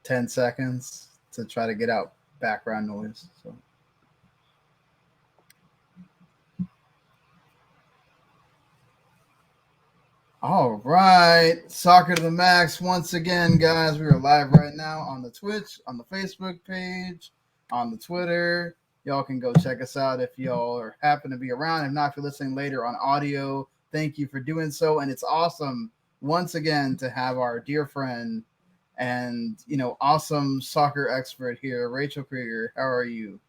10 seconds to try to get out background noise. So. All right, Soccer to the Max. Once again, guys, we are live right now on the Twitch, on the Facebook page, on the Twitter. Y'all can go check us out if y'all are happen to be around. If not, if you're listening later on audio, thank you for doing so. And it's awesome once again to have our dear friend and awesome soccer expert here, Rachael Kriger. How are you?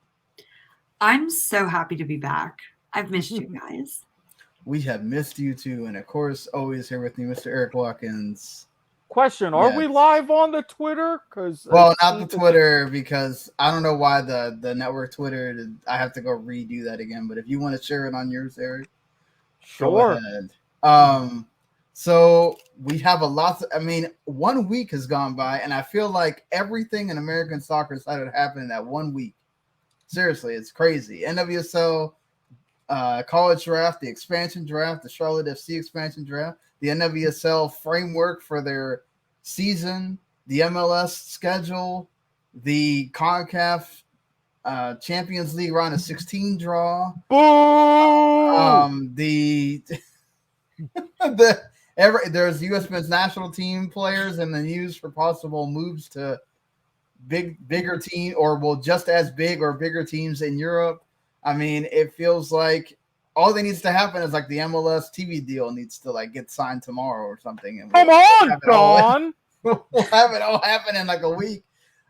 I'm so happy to be back. I've missed you guys. We have missed you too, and of course, always here with me, Mr. Erik Watkins. Question: Are we live on the Twitter? Not the Twitter, because I don't know why the network Twitter. I have to go redo that again. But if you want to share it on yours, Erik, sure. Go ahead. So we have a lot. 1 week has gone by, and I feel like everything in American soccer started happening that 1 week. Seriously, it's crazy. NWSL College Draft, the Expansion Draft, the Charlotte FC Expansion Draft, the NWSL framework for their season, the MLS schedule, the CONCACAF Champions League round of 16 draw. There's U.S. men's national team players in the news for possible moves to bigger team, or just as big or bigger teams in Europe. It feels like all that needs to happen is like the MLS TV deal needs to get signed tomorrow or something. And Come on, Don. We'll have it all happen in like a week.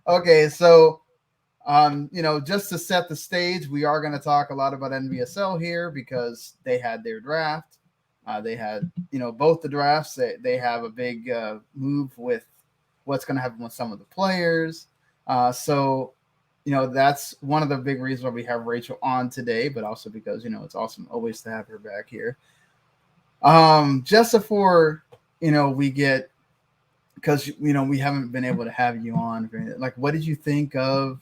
Okay, so just to set the stage, we are going to talk a lot about NWSL here because they had their draft. They had both the drafts. They have a big move with what's going to happen with some of the players. That's one of the big reasons why we have Rachael on today, but also because, it's awesome always to have her back here. Just before, we get, because, we haven't been able to have you on. What did you think of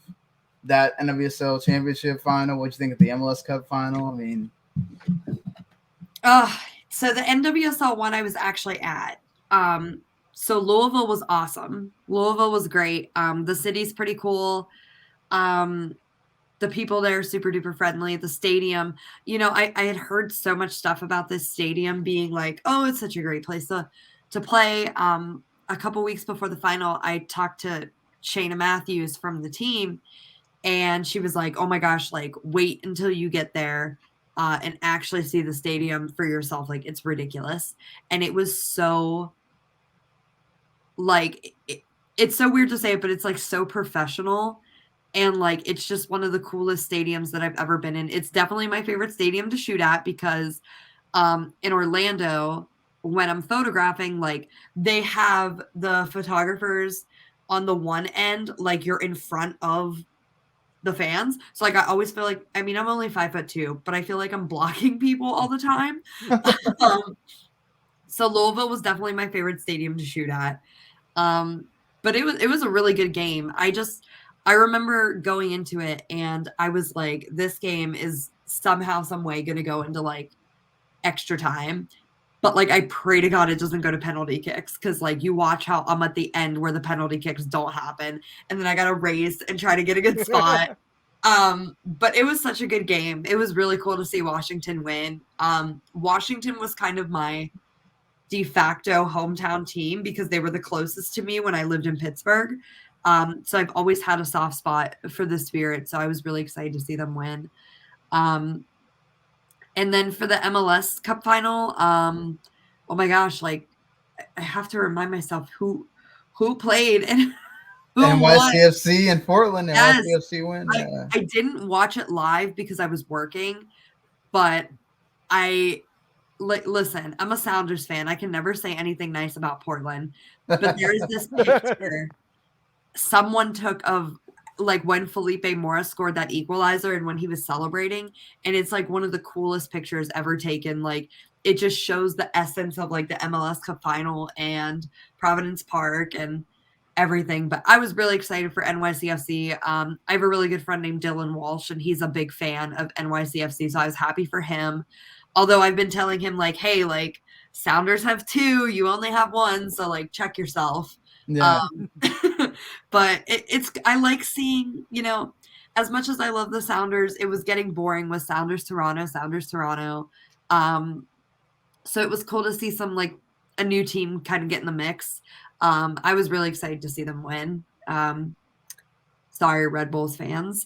that NWSL Championship final? What did you think of the MLS Cup Final? So the NWSL one I was actually at. So Louisville was awesome. Louisville was great. The city's pretty cool. The people there are super duper friendly. The stadium, I had heard so much stuff about this stadium being like, oh, it's such a great place to play. A couple weeks before the final, I talked to Shayna Matthews from the team, and she was like, oh my gosh, wait until you get there and actually see the stadium for yourself. It's ridiculous. And it was so it's so weird to say it, but it's so professional. And it's just one of the coolest stadiums that I've ever been in. It's definitely my favorite stadium to shoot at because in Orlando, when I'm photographing, they have the photographers on the one end, you're in front of the fans. So I always feel like, I'm only 5'2", but I feel like I'm blocking people all the time. So Louisville was definitely my favorite stadium to shoot at. But it was a really good game. I remember going into it and I was like, this game is somehow, some way going to go into extra time. But I pray to God it doesn't go to penalty kicks because you watch how I'm at the end where the penalty kicks don't happen. And then I got to race and try to get a good spot. But it was such a good game. It was really cool to see Washington win. Washington was kind of my de facto hometown team because they were the closest to me when I lived in Pittsburgh. So I've always had a soft spot for the Spirit. So I was really excited to see them win. And then for the MLS Cup Final, oh my gosh, I have to remind myself who played and who NYCFC and Portland. Yes. NYCFC win. Yeah. I didn't watch it live because I was working, but listen, I'm a Sounders fan. I can never say anything nice about Portland, but there is this picture someone took of when Felipe Mora scored that equalizer and when he was celebrating, and it's one of the coolest pictures ever taken. It just shows the essence of the MLS Cup Final and Providence Park and everything. But I was really excited for NYCFC. I have a really good friend named Dylan Walsh, and he's a big fan of NYCFC, so I was happy for him. Although I've been telling him hey, Sounders have 2, you only have 1, so check yourself. Yeah. But I like seeing, as much as I love the Sounders, it was getting boring with Sounders Toronto. So it was cool to see a new team kind of get in the mix. I was really excited to see them win. Sorry, Red Bulls fans.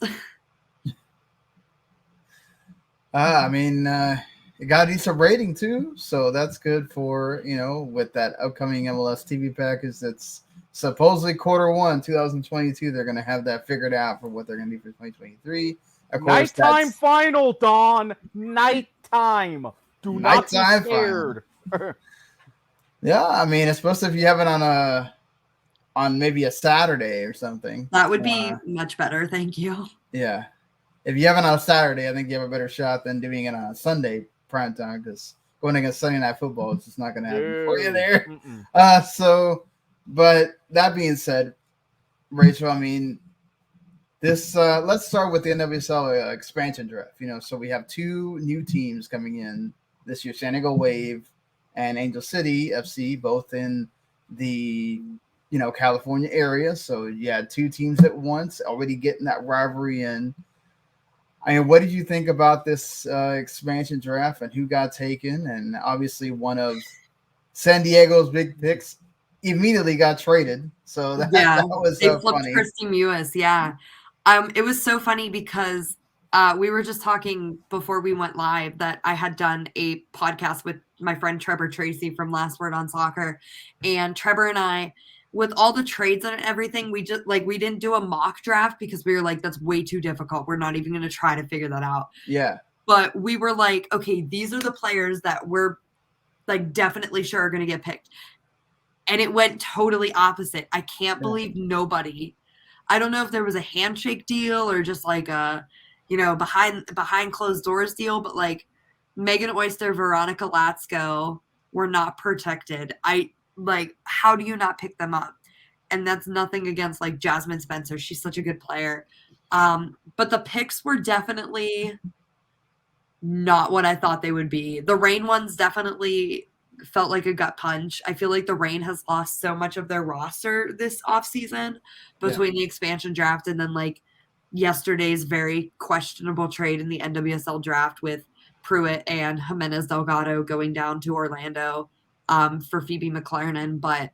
It got a decent rating too, so that's good for, with that upcoming MLS TV package that's supposedly Q1 2022. They're going to have that figured out for what they're going to do for 2023. Of course, nighttime final, Don. Nighttime. Do not be scared. Yeah, especially if you have it on maybe a Saturday or something. That would be much better. Thank you. Yeah. If you have it on a Saturday, I think you have a better shot than doing it on a Sunday prime time, because going against Sunday Night Football, it's just not going to happen for you there. But that being said, Rachel, this let's start with the NWSL Expansion Draft. So we have two new teams coming in this year: San Diego Wave and Angel City FC, both in the California area. So you had two teams at once, already getting that rivalry in. What did you think about this expansion draft and who got taken? And obviously one of San Diego's big picks immediately got traded. So that was they flipped funny. Kristen Mcnabb. Yeah. It was so funny because we were just talking before we went live that I had done a podcast with my friend Trevor Tracy from Last Word on Soccer. And Trevor and I, with all the trades and everything, we just we didn't do a mock draft because we were like, that's way too difficult. We're not even going to try to figure that out. Yeah. But we were like, okay, these are the players that we're definitely sure are going to get picked. And it went totally opposite. I can't believe nobody. I don't know if there was a handshake deal or just a, behind closed doors deal, but Megan Oyster, Veronica Latsko were not protected. How do you not pick them up? And that's nothing against Jasmine Spencer. She's such a good player. But the picks were definitely not what I thought they would be. The Reign ones definitely felt like a gut punch. I feel like the Reign has lost so much of their roster this offseason between the expansion draft and then yesterday's very questionable trade in the NWSL draft with Pruitt and Jimenez Delgado going down to Orlando for Phoebe McLaren. But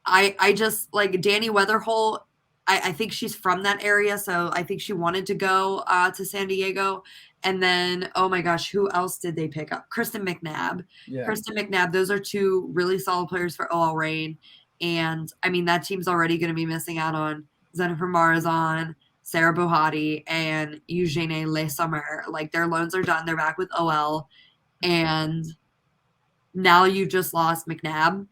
I just Danny Weatherholt. I think she's from that area, so I think she wanted to go to San Diego. And then, oh my gosh, who else did they pick up? Kristen Mcnabb. Yeah. Kristen Mcnabb. Those are two really solid players for OL Reign. And, that team's already going to be missing out on Jennifer Marazon, Sarah Bohati, and Eugenie Le Sommer. Their loans are done. They're back with OL. And now you just lost Mcnabb.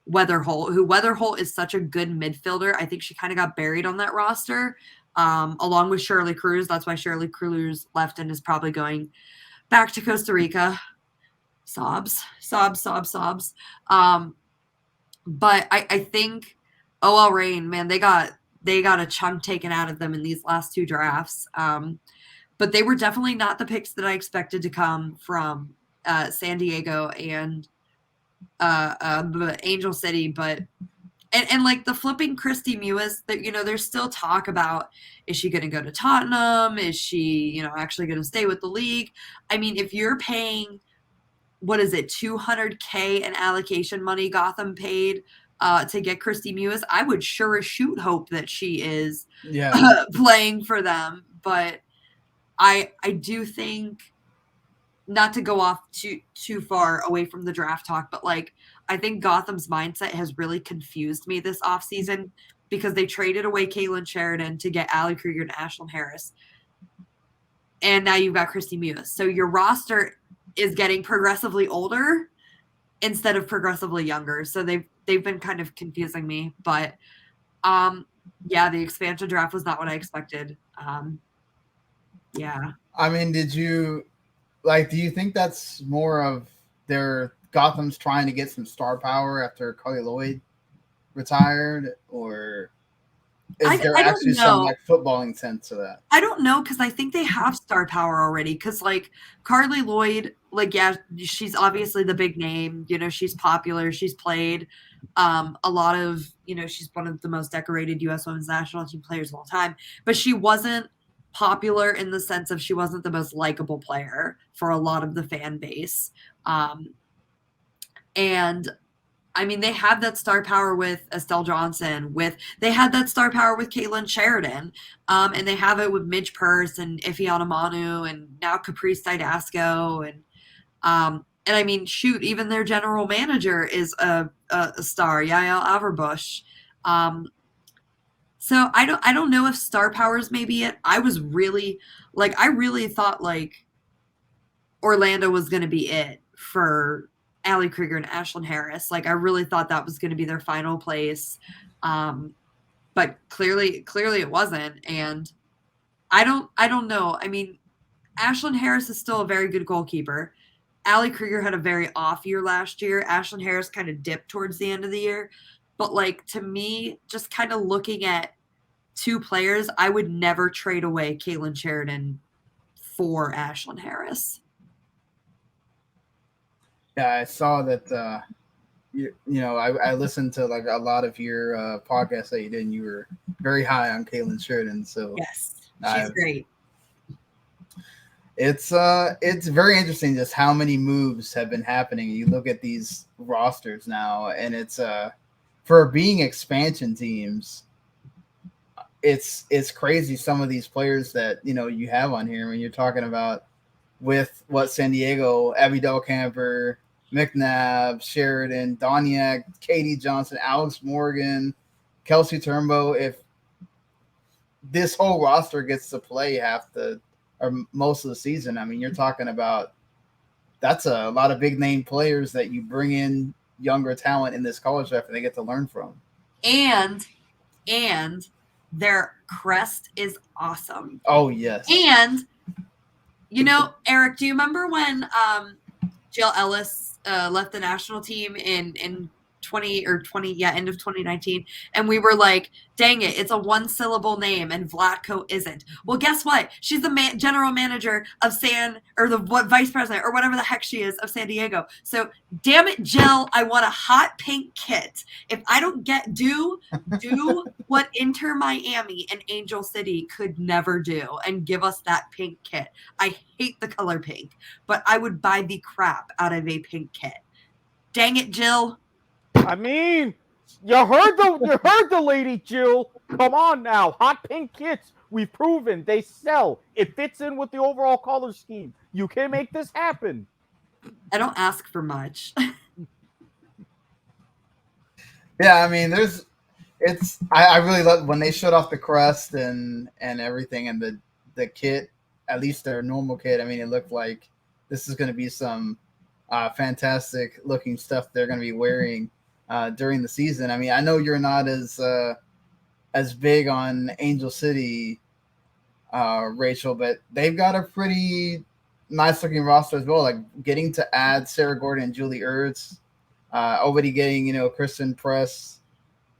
Weatherholt is such a good midfielder. I think she kind of got buried on that roster, along with Shirley Cruz. That's why Shirley Cruz left and is probably going back to Costa Rica. Sobs. But I think OL Reign, man, they got a chunk taken out of them in these last two drafts. But they were definitely not the picks that I expected to come from San Diego and Angel City, but and the flipping Christy Mewis, that there's still talk about, is she going to go to Tottenham? Is she actually going to stay with the league? If you're paying, what is it, $200K in allocation money Gotham paid to get Christy Mewis, I would sure as shoot hope that she is playing for them. But I do think, not to go off too far away from the draft talk, but I think Gotham's mindset has really confused me this offseason because they traded away Caitlin Sheridan to get Ali Krieger and Ashlyn Harris. And now you've got Christy Mewis. So your roster is getting progressively older instead of progressively younger. So they've been kind of confusing me. But the expansion draft was not what I expected. Did you do you think that's more of their Gotham's trying to get some star power after Carly Lloyd retired, or Is there actually some like footballing sense to that? I don't know, because I think they have star power already. Because like Carly Lloyd, like she's obviously the big name. She's popular. She's played a lot of. She's one of the most decorated U.S. Women's National Team players of all time. But she wasn't popular in the sense of she wasn't the most likable player for a lot of the fan base. And I mean, they have that star power with Estelle Johnson. They had that star power with Caitlin Sheridan, and they have it with Midge Purse and Ife Onumonu, and now Caprice Didasco, and I mean, shoot, even their general manager is a star, Yael Averbush. So I don't know if star power is maybe it. I really thought like Orlando was going to be it for Ali Krieger and Ashlyn Harris. Like, I really thought that was going to be their final place. But clearly it wasn't. And I don't know. I mean, Ashlyn Harris is still a very good goalkeeper. Ali Krieger had a very off year last year. Ashlyn Harris kind of dipped towards the end of the year. But like, to me, just kind of looking at two players, I would never trade away Caitlin Sheridan for Ashlyn Harris. Yeah, I saw that. I listened to like a lot of your podcasts that you did, and you were very high on Caitlin Sheridan. So yes, she's great. It's very interesting just how many moves have been happening. You look at these rosters now, and it's for being expansion teams. It's crazy some of these players that you have on here. I mean, you're talking about with San Diego, Abby Dahlkamper, McNabb, Sheridan, Doniak, Katie Johnson, Alex Morgan, Kelsey Turnbow. If this whole roster gets to play most of the season, I mean, you're talking about that's a lot of big name players that you bring in younger talent in this college draft and they get to learn from. And their crest is awesome. Oh, yes. And, Erik, do you remember when Jill Ellis left the national team in end of 2019, and we were like, dang it, it's a one-syllable name, and Vlatko isn't. Well, guess what? She's the general manager of vice president, or whatever the heck she is, of San Diego. So, damn it, Jill, I want a hot pink kit. If I don't do what Inter Miami and Angel City could never do, and give us that pink kit. I hate the color pink, but I would buy the crap out of a pink kit. Dang it, Jill. I mean, you heard the lady, Jill. Come on now. Hot pink kits. We've proven they sell. It fits in with the overall color scheme. You can make this happen. I don't ask for much. Yeah, I mean, I really love when they showed off the crest and everything, and the kit, at least their normal kit. I mean, it looked like this is going to be some fantastic looking stuff they're going to be wearing during the season. I mean, I know you're not as big on Angel City, Rachel, but they've got a pretty nice looking roster as well. Like getting to add Sarah Gordon and Julie Ertz, already getting Kristen Press,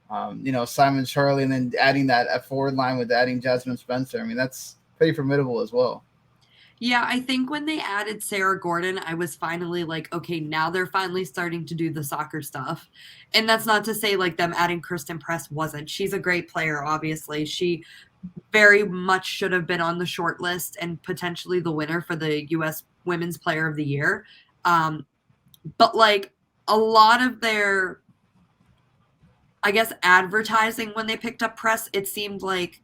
Simon Charlie, and then adding that forward line with adding Jasmine Spencer. I mean, that's pretty formidable as well. Yeah, I think when they added Sarah Gordon, I was finally like, okay, now they're finally starting to do the soccer stuff. And that's not to say like them adding Kristen Press wasn't. She's a great player, obviously. She very much should have been on the short list and potentially the winner for the U.S. Women's Player of the Year. But like a lot of their, I guess, advertising when they picked up Press, it seemed like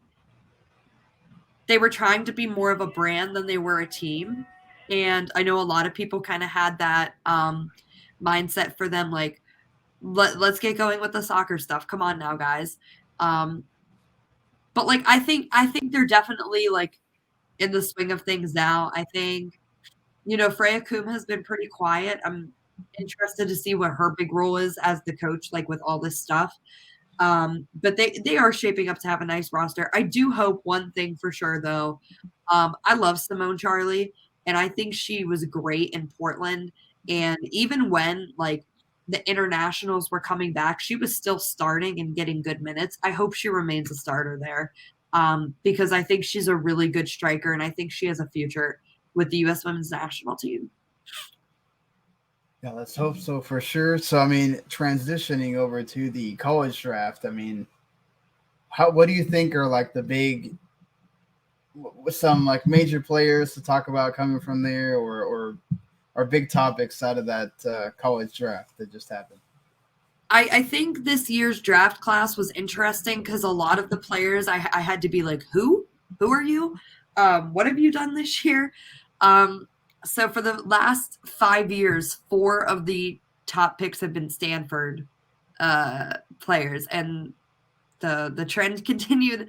they were trying to be more of a brand than they were a team. And I know a lot of people kind of had that mindset for them, like, let's get going with the soccer stuff. Come on now, guys. But like, I think they're definitely like in the swing of things now. I think, Freya Coombe has been pretty quiet. I'm interested to see what her big role is as the coach, like with all this stuff. But they are shaping up to have a nice roster. I do hope one thing for sure, though. I love Simone Charlie, and I think she was great in Portland. And even when, like, the internationals were coming back, she was still starting and getting good minutes. I hope she remains a starter there, because I think she's a really good striker, and I think she has a future with the U.S. women's national team. Yeah, let's hope so for sure. So, I mean, transitioning over to the college draft, I mean, what do you think are like the big, some like major players to talk about coming from there, or big topics out of that college draft that just happened? I think this year's draft class was interesting because a lot of the players I had to be like, who are you? What have you done this year? So for the last 5 years, 4 of the top picks have been Stanford players, and the trend continued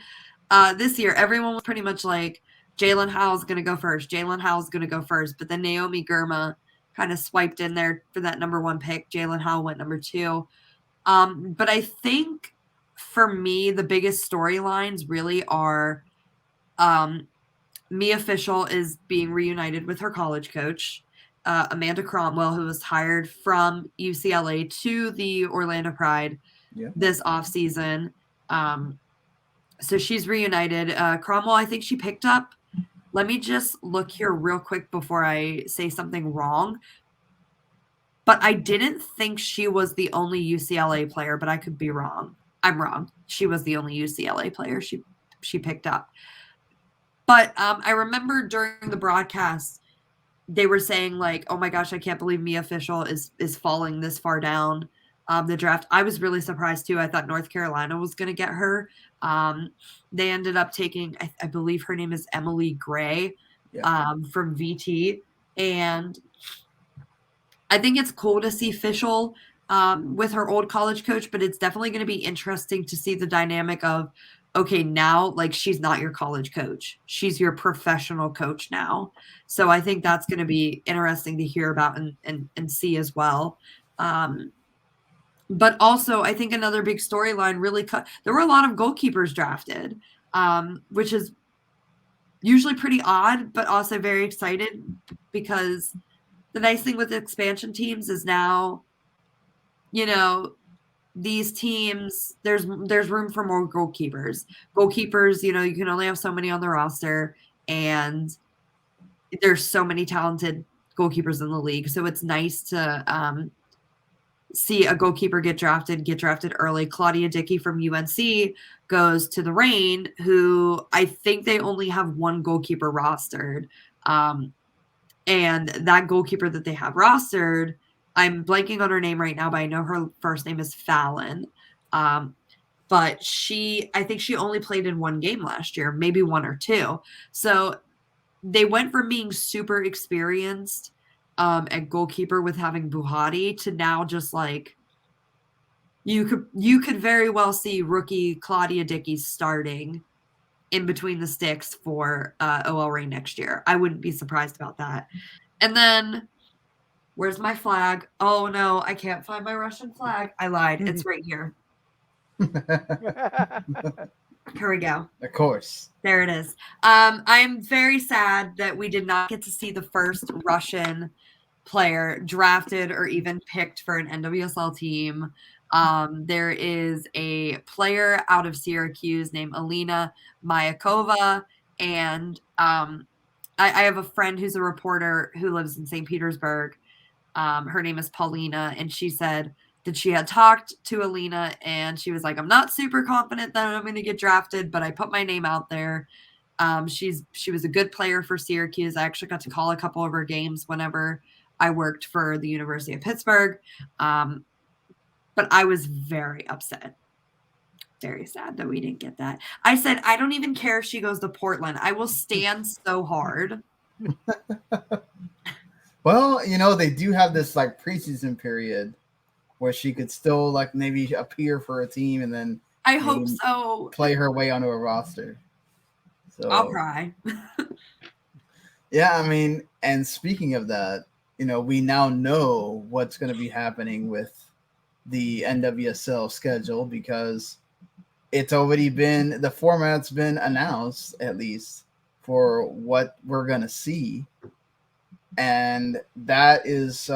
this year. Everyone was pretty much like, Jalen Howell's going to go first. Jalen Howell's going to go first. But then Naomi Girma kind of swiped in there for that number 1 pick. Jalen Howell went number 2. But I think for me, the biggest storylines really are Mia Fishel is being reunited with her college coach, Amanda Cromwell, who was hired from UCLA to the Orlando Pride this offseason. So she's reunited. Cromwell, I think she picked up. Let me just look here real quick before I say something wrong. But I didn't think she was the only UCLA player, but I could be wrong. I'm wrong. She was the only UCLA player she picked up. But I remember during the broadcast, they were saying like, "Oh my gosh, I can't believe Mia Fishel is falling this far down the draft." I was really surprised too. I thought North Carolina was going to get her. They ended up taking, I believe her name is Emily Gray from VT, and I think it's cool to see Fishel with her old college coach, but it's definitely going to be interesting to see the dynamic of, okay, now like she's not your college coach. She's your professional coach now. So I think that's going to be interesting to hear about and see as well. But also I think another big storyline there were a lot of goalkeepers drafted, which is usually pretty odd, but also very excited because the nice thing with expansion teams is now, these teams, there's room for more goalkeepers. Goalkeepers, you can only have so many on the roster, and there's so many talented goalkeepers in the league. So it's nice to see a goalkeeper get drafted early. Claudia Dickey from UNC goes to the Reign, who I think they only have 1 goalkeeper rostered. And that goalkeeper that they have rostered, I'm blanking on her name right now, but I know her first name is Fallon. But I think she only played in 1 game last year, maybe 1 or 2. So they went from being super experienced at goalkeeper with having Buhati to now just like, you could very well see rookie Claudia Dickey starting in between the sticks for OL Reign next year. I wouldn't be surprised about that. And then, where's my flag? Oh no, I can't find my Russian flag. I lied. It's right here. Here we go. Of course. There it is. I'm very sad that we did not get to see the first Russian player drafted or even picked for an NWSL team. There is a player out of Syracuse named Alina Mayakova, and I have a friend who's a reporter who lives in St. Petersburg. Her name is Paulina, and she said that she had talked to Alina, and she was like, "I'm not super confident that I'm going to get drafted, but I put my name out there." She was a good player for Syracuse. I actually got to call a couple of her games whenever I worked for the University of Pittsburgh. But I was very upset. Very sad that we didn't get that. I said, I don't even care if she goes to Portland. I will stand so hard. Well, they do have this like preseason period where she could still like maybe appear for a team and then I hope so. Play her way onto a roster. So I'll cry. Yeah, I mean, and speaking of that, we now know what's going to be happening with the NWSL schedule because it's already been, the format's been announced, at least for what we're going to see. and that is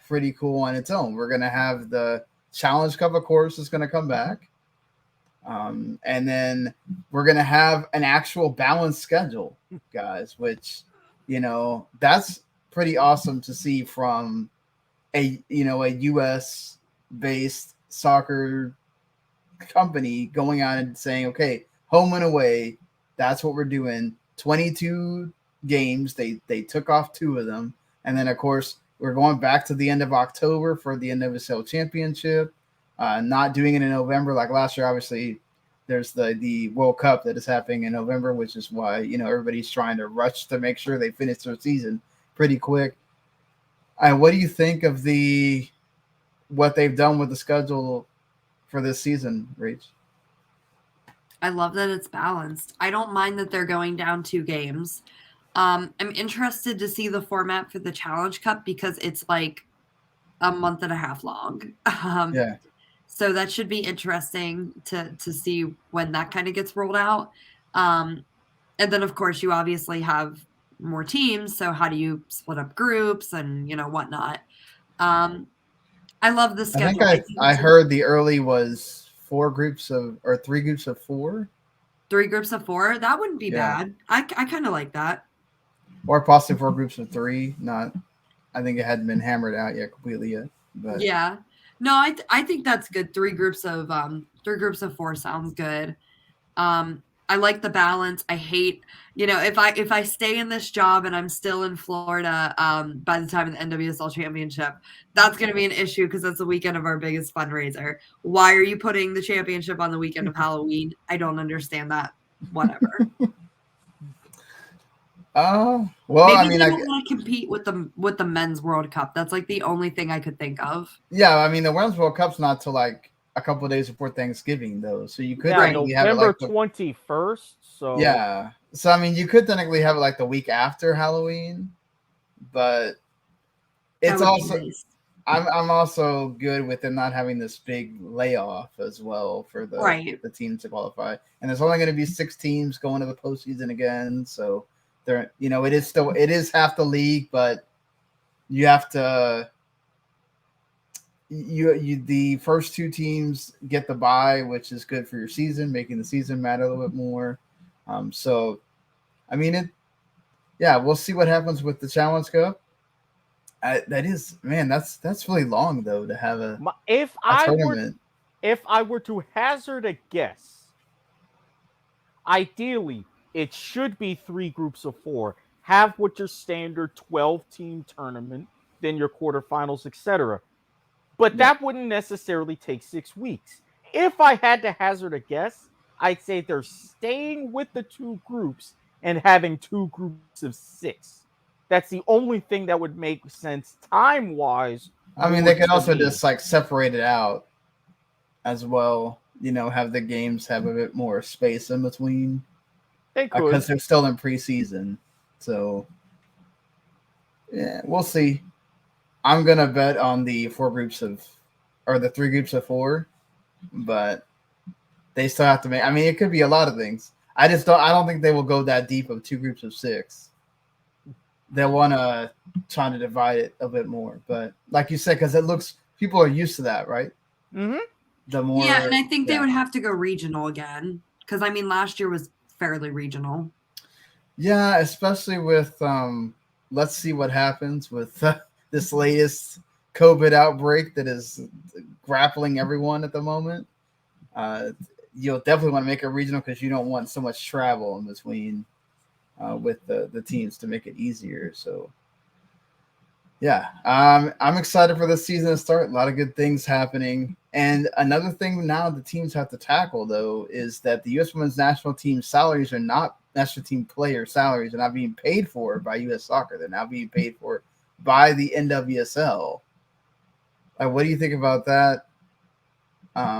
pretty cool on its own. We're going to have the Challenge Cup, of course, is going to come back. And then we're going to have an actual balanced schedule, guys, which, that's pretty awesome to see from a US based soccer company going on and saying, okay, home and away, that's what we're doing. 22 games. They took off 2 of them. And then, of course, we're going back to the end of October for the NWSL Championship. Not doing it in November like last year. Obviously, there's the World Cup that is happening in November, which is why, everybody's trying to rush to make sure they finish their season pretty quick. What do you think of what they've done with the schedule for this season, Rach? I love that it's balanced. I don't mind that they're going down 2 games. I'm interested to see the format for the Challenge Cup because it's like a month and a half long. Yeah. So that should be interesting to see when that kind of gets rolled out. And then, of course, you obviously have more teams. So how do you split up groups and, whatnot? I love the schedule. I heard the early was 3 groups of 4. 3 groups of 4. That wouldn't be bad. I kind of like that. Or possibly 4 groups of 3. I think it hadn't been hammered out yet completely yet. But yeah, no, I think that's good. 3 groups of 4 sounds good. I like the balance. I hate, if I stay in this job and I'm still in Florida by the time of the NWSL Championship, that's going to be an issue because that's the weekend of our biggest fundraiser. Why are you putting the championship on the weekend of Halloween? I don't understand that. Whatever. Well, maybe they don't want to compete with the Men's World Cup. That's like the only thing I could think of. Yeah, I mean the Women's World Cup's not till like a couple of days before Thanksgiving, though. So you could technically have November 21st. So yeah, so I mean you could technically have it like the week after Halloween, but it's also nice. I'm also good with them not having this big layoff as well for the teams to qualify, and there's only going to be 6 teams going to the postseason again, so. It is half the league, but you have to the first 2 teams get the bye, which is good for your season, making the season matter a little bit more. So I mean we'll see what happens with the Challenge Cup. That's really long though to have a tournament. If I were to hazard a guess, ideally it should be 3 groups of 4. Have what your standard 12-team tournament, then your quarterfinals, etc. But that wouldn't necessarily take 6 weeks. If I had to hazard a guess, I'd say they're staying with the 2 groups and having 2 groups of 6. That's the only thing that would make sense time-wise. I mean, they could also just like separate it out as well. Have the games have a bit more space in between. Because they're still in preseason. So, yeah, we'll see. I'm going to bet on the 3 groups of 4, but they still have to make, I mean, it could be a lot of things. I don't think they will go that deep of 2 groups of 6. They'll want to try to divide it a bit more. But like you said, because people are used to that, right? Mm-hmm. And I think they would have to go regional again. Because, I mean, last year was fairly regional. Yeah, especially with let's see what happens with this latest COVID outbreak that is grappling everyone at the moment. You'll definitely want to make it regional because you don't want so much travel in between with the teams to make it easier. So yeah, I'm excited for this season to start. A lot of good things happening. And another thing now the teams have to tackle, though, is that the U.S. Women's National Team salaries are not national team player salaries are not being paid for by U.S. Soccer. They're now being paid for by the NWSL. What do you think about that?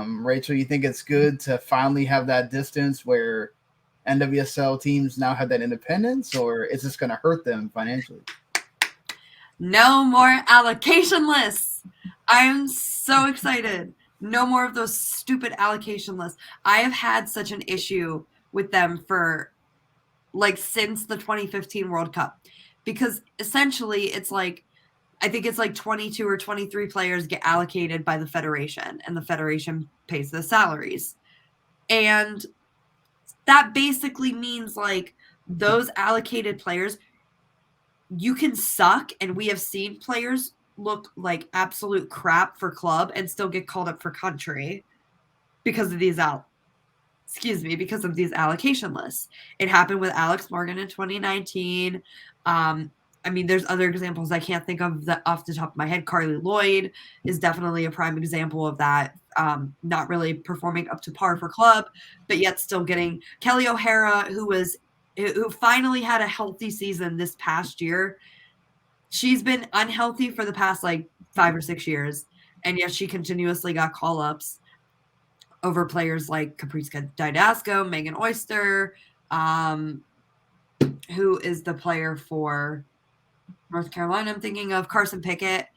Rachel, you think it's good to finally have that distance where NWSL teams now have that independence, or is this going to hurt them financially? No more allocation lists. I am so excited. No more of those stupid allocation lists. I have had such an issue with them for since the 2015 World Cup, because essentially it's like, I think it's like 22 or 23 players get allocated by the federation, and the federation pays the salaries. And that basically means like those allocated players, you can suck, and we have seen players look like absolute crap for club and still get called up for country because of these because of these allocation lists. It happened with Alex Morgan in 2019. I mean, there's other examples I can't think of that off the top of my head. Carly Lloyd is definitely a prime example of that. Not really performing up to par for club, but yet still getting Kelly O'Hara, who finally had a healthy season this past year. She's been unhealthy for the past like 5 or 6 years, and yet she continuously got call-ups over players like Capriska Didasco, Megan Oyster, who is the player for North Carolina I'm thinking of, Carson Pickett,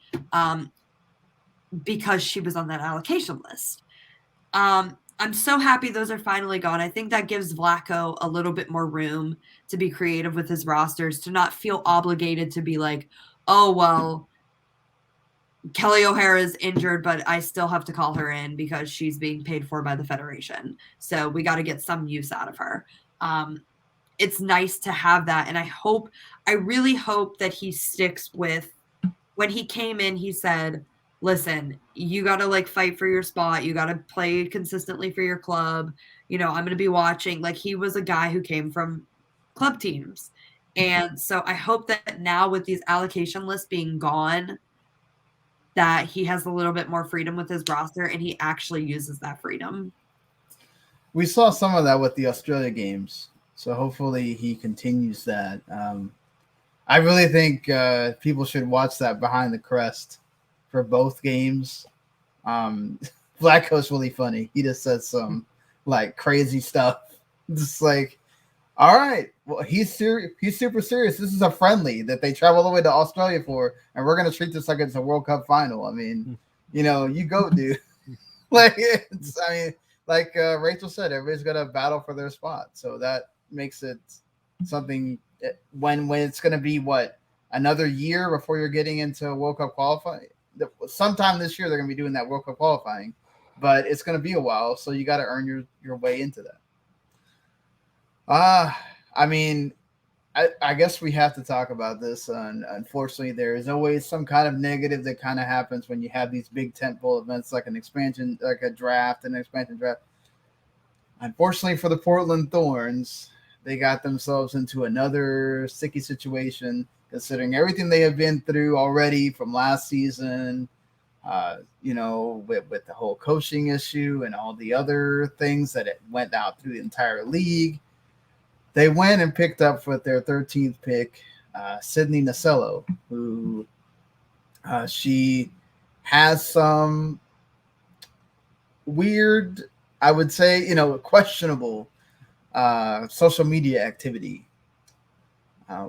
because she was on that allocation list. I'm so happy those are finally gone. I think that gives Vlatko a little bit more room to be creative with his rosters, to not feel obligated to be like, oh, well, Kelly O'Hara is injured, but I still have to call her in because she's being paid for by the federation. So we got to get some use out of her. It's nice to have that. And I really hope that he sticks with, when he came in, he said, listen, you got to like fight for your spot. You got to play consistently for your club. I'm going to be watching. Like, he was a guy who came from club teams. And so I hope that now with these allocation lists being gone, that he has a little bit more freedom with his roster and he actually uses that freedom. We saw some of that with the Australia games. So hopefully he continues that. I really think people should watch that behind the crest for both games. Vlatko's really funny. He just says some like crazy stuff. Just like, all right, well, he's super serious. This is a friendly that they travel all the way to Australia for, and we're gonna treat this like it's a World Cup final. I mean, you go, dude. Like Rachel said, everybody's gonna battle for their spot. So that makes it something when it's gonna be another year before you're getting into World Cup qualifying. Sometime this year they're gonna be doing that World Cup qualifying, but it's gonna be a while, so you got to earn your way into that. I mean, I guess we have to talk about this. Unfortunately, there is always some kind of negative that kind of happens when you have these big tentpole events like an expansion, like a draft, an expansion draft. Unfortunately for the Portland Thorns, they got themselves into another sticky situation, considering everything they have been through already from last season, with the whole coaching issue and all the other things that it went out through the entire league. They went and picked up with their 13th pick, Sydney Nacello, who she has some weird, I would say, questionable social media activity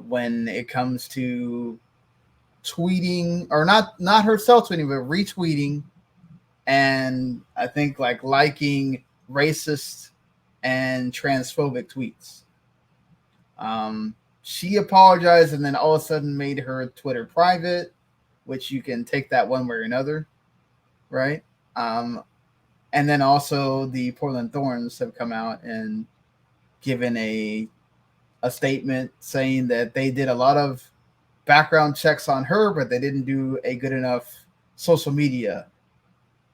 when it comes to tweeting, or not herself tweeting, but retweeting, and I think like liking racist and transphobic tweets. She apologized and then all of a sudden made her Twitter private, which you can take that one way or another, right? And then also the Portland Thorns have come out and given a statement saying that they did a lot of background checks on her, but they didn't do a good enough social media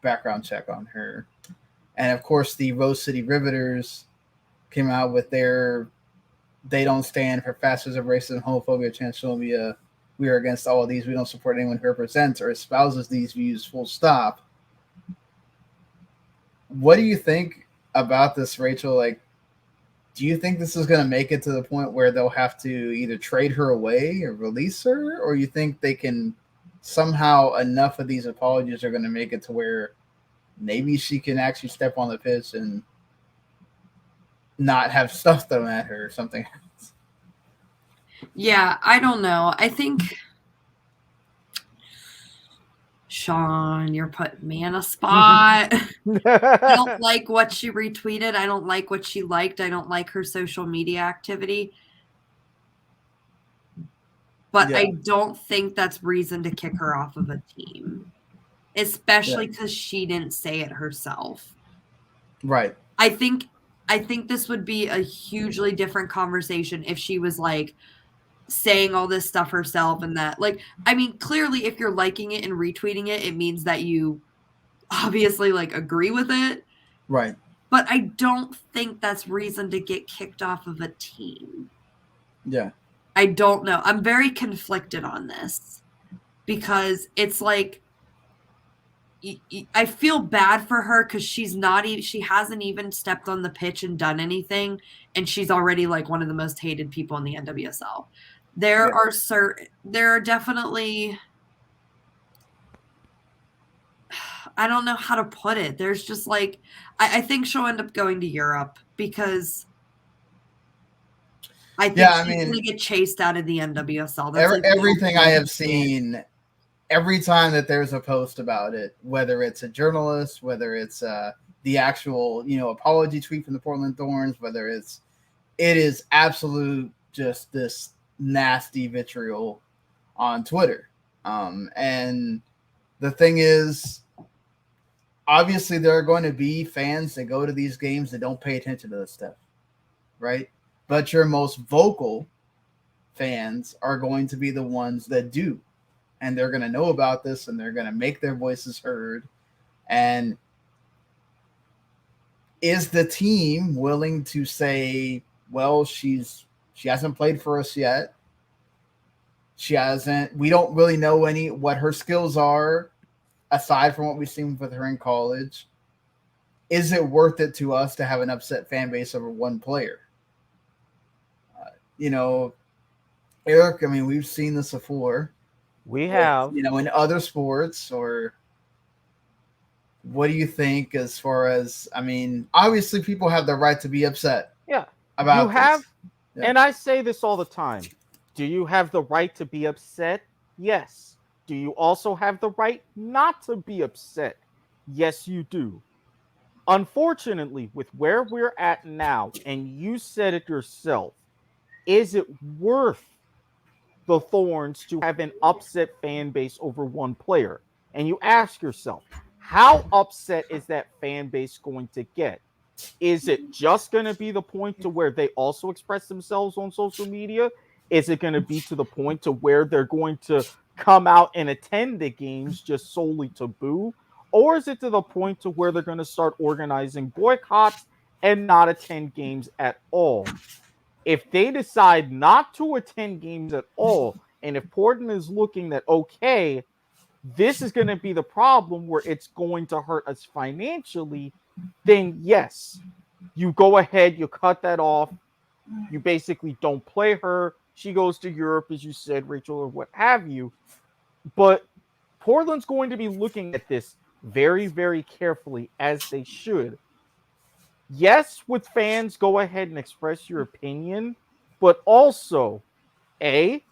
background check on her. And of course, the Rose City Riveters came out with they don't stand for fascism, racism, homophobia, transphobia. We are against all of these. We don't support anyone who represents or espouses these views, full stop. What do you think about this, Rachel? Like, do you think this is going to make it to the point where they'll have to either trade her away or release her? Or you think they can somehow, enough of these apologies are going to make it to where maybe she can actually step on the pitch and not have stuff thrown at her or something? Yeah, I don't know. I think, Sean, you're putting me in a spot. I don't like what she retweeted. I don't like what she liked. I don't like her social media activity. But Yeah. I don't think that's reason to kick her off of a team, especially because she didn't say it herself. Right. I think this would be a hugely different conversation if she was like saying all this stuff herself and that. Like, I mean, clearly if you're liking it and retweeting it, it means that you obviously like agree with it. Right. But I don't think that's reason to get kicked off of a team. Yeah. I don't know. I'm very conflicted on this because it's like I feel bad for her because she hasn't even stepped on the pitch and done anything, and she's already like one of the most hated people in the NWSL. There are definitely, I don't know how to put it. There's just like, I think she'll end up going to Europe because I think she's going to get chased out of the NWSL. That's everything I have seen, every time that there's a post about it, whether it's a journalist, whether it's the actual, apology tweet from the Portland Thorns, it is absolute just this nasty vitriol on Twitter. And the thing is, obviously there are going to be fans that go to these games that don't pay attention to this stuff, right? But your most vocal fans are going to be the ones that do. And they're going to know about this and they're going to make their voices heard. And is the team willing to say, well, she hasn't played for us yet. We don't really know what her skills are aside from what we've seen with her in college. Is it worth it to us to have an upset fan base over one player? Erik, I mean, we've seen this before. We have. In other sports, or what do you think as far as, I mean, obviously people have the right to be upset. Yeah. About you have, yeah. And I say this all the time. Do you have the right to be upset? Yes. Do you also have the right not to be upset? Yes, you do. Unfortunately, with where we're at now, and you said it yourself, is it worth the Thorns to have an upset fan base over one player? And you ask yourself, how upset is that fan base going to get? Is it just going to be the point to where they also express themselves on social media? Is it going to be to the point to where they're going to come out and attend the games just solely to boo? Or is it to the point to where they're going to start organizing boycotts and not attend games at all? If they decide not to attend games at all, and if Portland is looking that, okay, this is going to be the problem where it's going to hurt us financially, then yes, you go ahead, you cut that off. You basically don't play her. She goes to Europe, as you said, Rachel, or what have you. But Portland's going to be looking at this very, very carefully, as they should. Yes, with fans, go ahead and express your opinion, but also, A,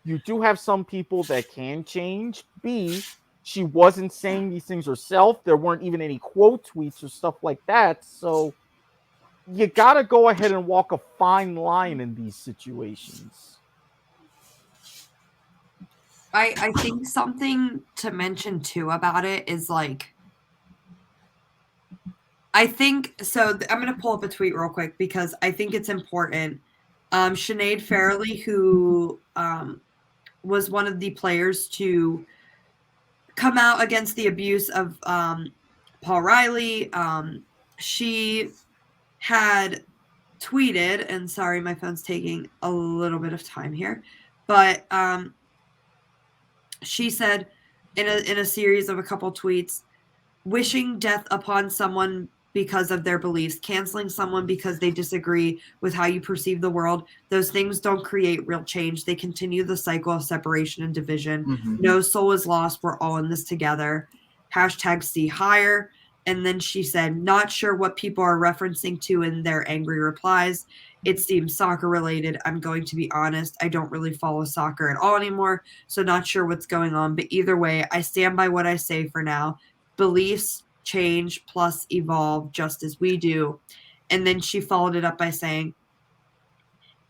you do have some people that can change. B, she wasn't saying these things herself. There weren't even any quote tweets or stuff like that. So you got to go ahead and walk a fine line in these situations. I think something to mention too about it is like, I think, so I'm going to pull up a tweet real quick because I think it's important. Sinead Farrelly, who was one of the players to come out against the abuse of Paul Riley, she had tweeted, and sorry, my phone's taking a little bit of time here, but she said in a series of a couple tweets, wishing death upon someone because of their beliefs, canceling someone because they disagree with how you perceive the world. Those things don't create real change. They continue the cycle of separation and division. Mm-hmm. No soul is lost. We're all in this together. #See higher. And then she said, not sure what people are referencing to in their angry replies. It seems soccer related. I'm going to be honest. I don't really follow soccer at all anymore, so not sure what's going on. But either way, I stand by what I say for now. Beliefs change plus evolve just as we do. And then she followed it up by saying,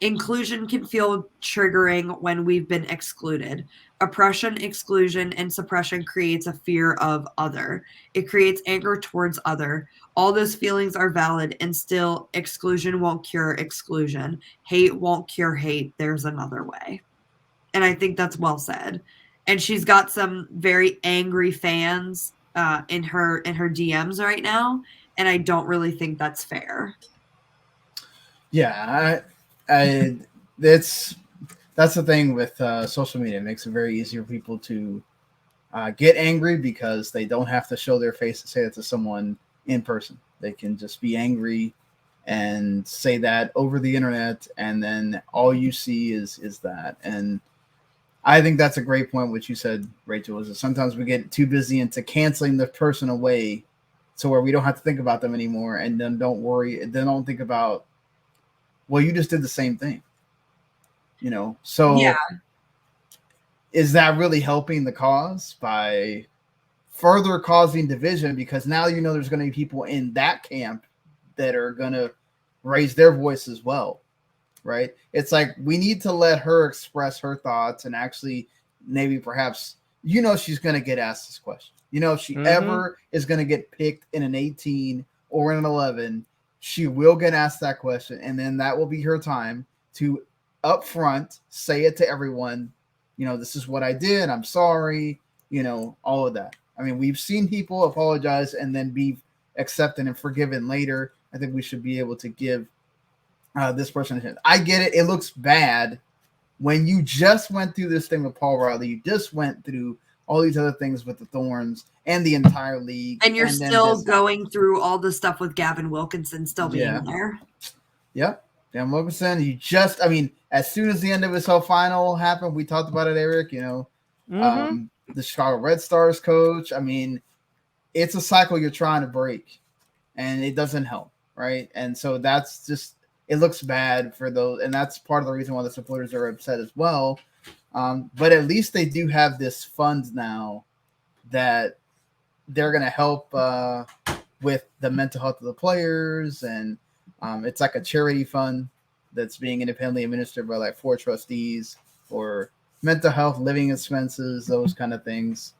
Inclusion can feel triggering when we've been excluded. Oppression, exclusion, and suppression creates a fear of other. It creates anger towards other. All those feelings are valid, and still exclusion won't cure exclusion. Hate won't cure hate. There's another way. And I think that's well said. And she's got some very angry fans in her DMs right now, and I don't really think that's fair. Yeah, that's the thing with social media. It makes it very easy for people to get angry because they don't have to show their face to say that to someone in person. They can just be angry and say that over the internet, and then all you see is that. And I think that's a great point, what you said, Rachel, is that sometimes we get too busy into canceling the person away so where we don't have to think about them anymore, and then don't worry, then don't think about, well, you just did the same thing. So yeah. Is that really helping the cause by further causing division? Because now there's going to be people in that camp that are going to raise their voice as well, right? It's like we need to let her express her thoughts and actually maybe perhaps she's going to get asked this question. If she ever is going to get picked in an 18 or in an 11, she will get asked that question, and then that will be her time to up front say it to everyone. This is what I did. I'm sorry. All of that. I mean, we've seen people apologize and then be accepted and forgiven later. I think we should be able to give this person a chance. I get it. It looks bad when you just went through this thing with Paul Riley. You just went through all these other things with the Thorns and the entire league. And you're still going through all the stuff with Gavin Wilkinson still being there. Yep. Dan Wilkinson, as soon as the NWSL final happened, we talked about it, Erik, the Chicago Red Stars coach. I mean, it's a cycle you're trying to break, and it doesn't help, right? And so that's just, it looks bad for those, and that's part of the reason why the supporters are upset as well. But at least they do have this fund now that they're going to help with the mental health of the players, and it's like a charity fund that's being independently administered by like 4 trustees for mental health, living expenses, those kind of things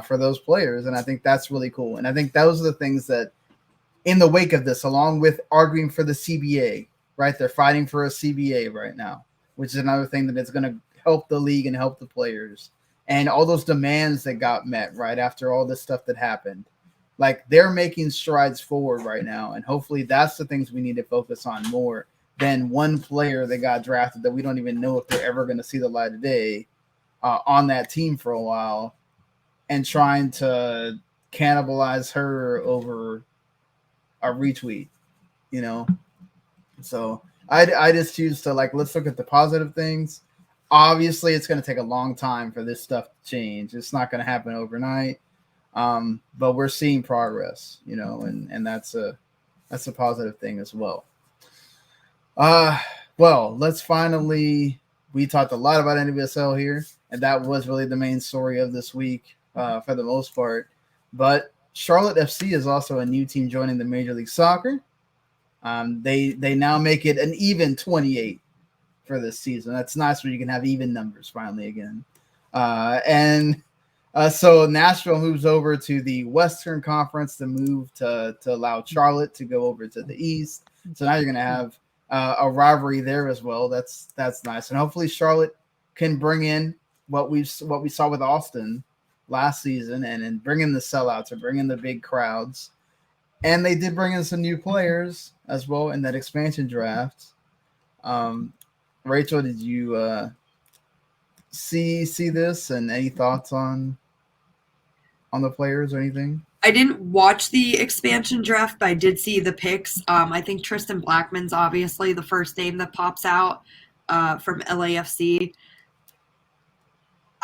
for those players. And I think that's really cool. And I think those are the things that in the wake of this, along with arguing for the CBA, right? They're fighting for a CBA right now, which is another thing that is going to help the league and help the players. And all those demands that got met right after all this stuff that happened. Like, they're making strides forward right now. And hopefully that's the things we need to focus on more than one player that got drafted that we don't even know if they're ever going to see the light of day on that team for a while, and trying to cannibalize her over a retweet, So I just choose to, let's look at the positive things. Obviously, it's going to take a long time for this stuff to change. It's not going to happen overnight. But we're seeing progress, and that's a positive thing as well. Well, we talked a lot about NWSL here, and that was really the main story of this week for the most part. But Charlotte FC is also a new team joining the Major League Soccer. They now make it an even 28 for this season. That's nice when you can have even numbers finally again. So Nashville moves over to the Western Conference to move to allow Charlotte to go over to the East. So now you're going to have a rivalry there as well. That's nice. And hopefully Charlotte can bring in what we saw with Austin last season, and bring in the sellouts or bring in the big crowds. And they did bring in some new players as well in that expansion draft. Rachel, did you see this, and any thoughts on the players or anything? I didn't watch the expansion draft, but I did see the picks. I think Tristan Blackman's obviously the first name that pops out from LAFC.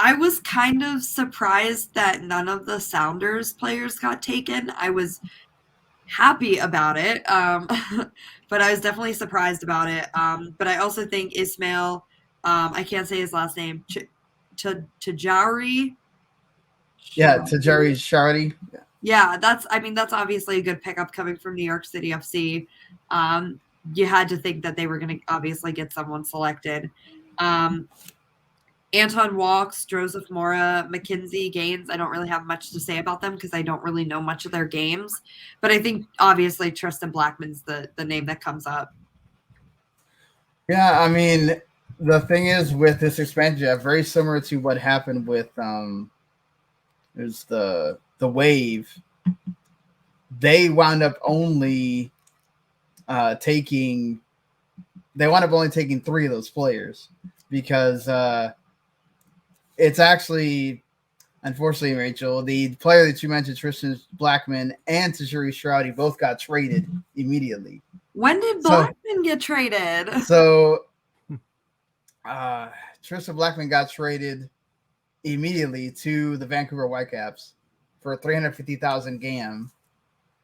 I was kind of surprised that none of the Sounders players got taken. I was happy about it, but I was definitely surprised about it. But I also think Ismail, I can't say his last name, Tajari. Yeah, Tajari Shardy. Yeah, that's obviously a good pickup coming from New York City FC. you had to think that they were going to obviously get someone selected. Anton Walks, Joseph Mora, Mackenzie Gaines. I don't really have much to say about them because I don't really know much of their games. But I think obviously Tristan Blackman's the name that comes up. Yeah, I mean, the thing is with this expansion draft, very similar to what happened with there's the Wave. They wound up only taking 3 of those players because it's actually, unfortunately, Rachel, the player that you mentioned, Tristan Blackman and Tajiri Shroudy, both got traded immediately. When did Blackman get traded? So Tristan Blackman got traded immediately to the Vancouver Whitecaps for 350,000 GAM,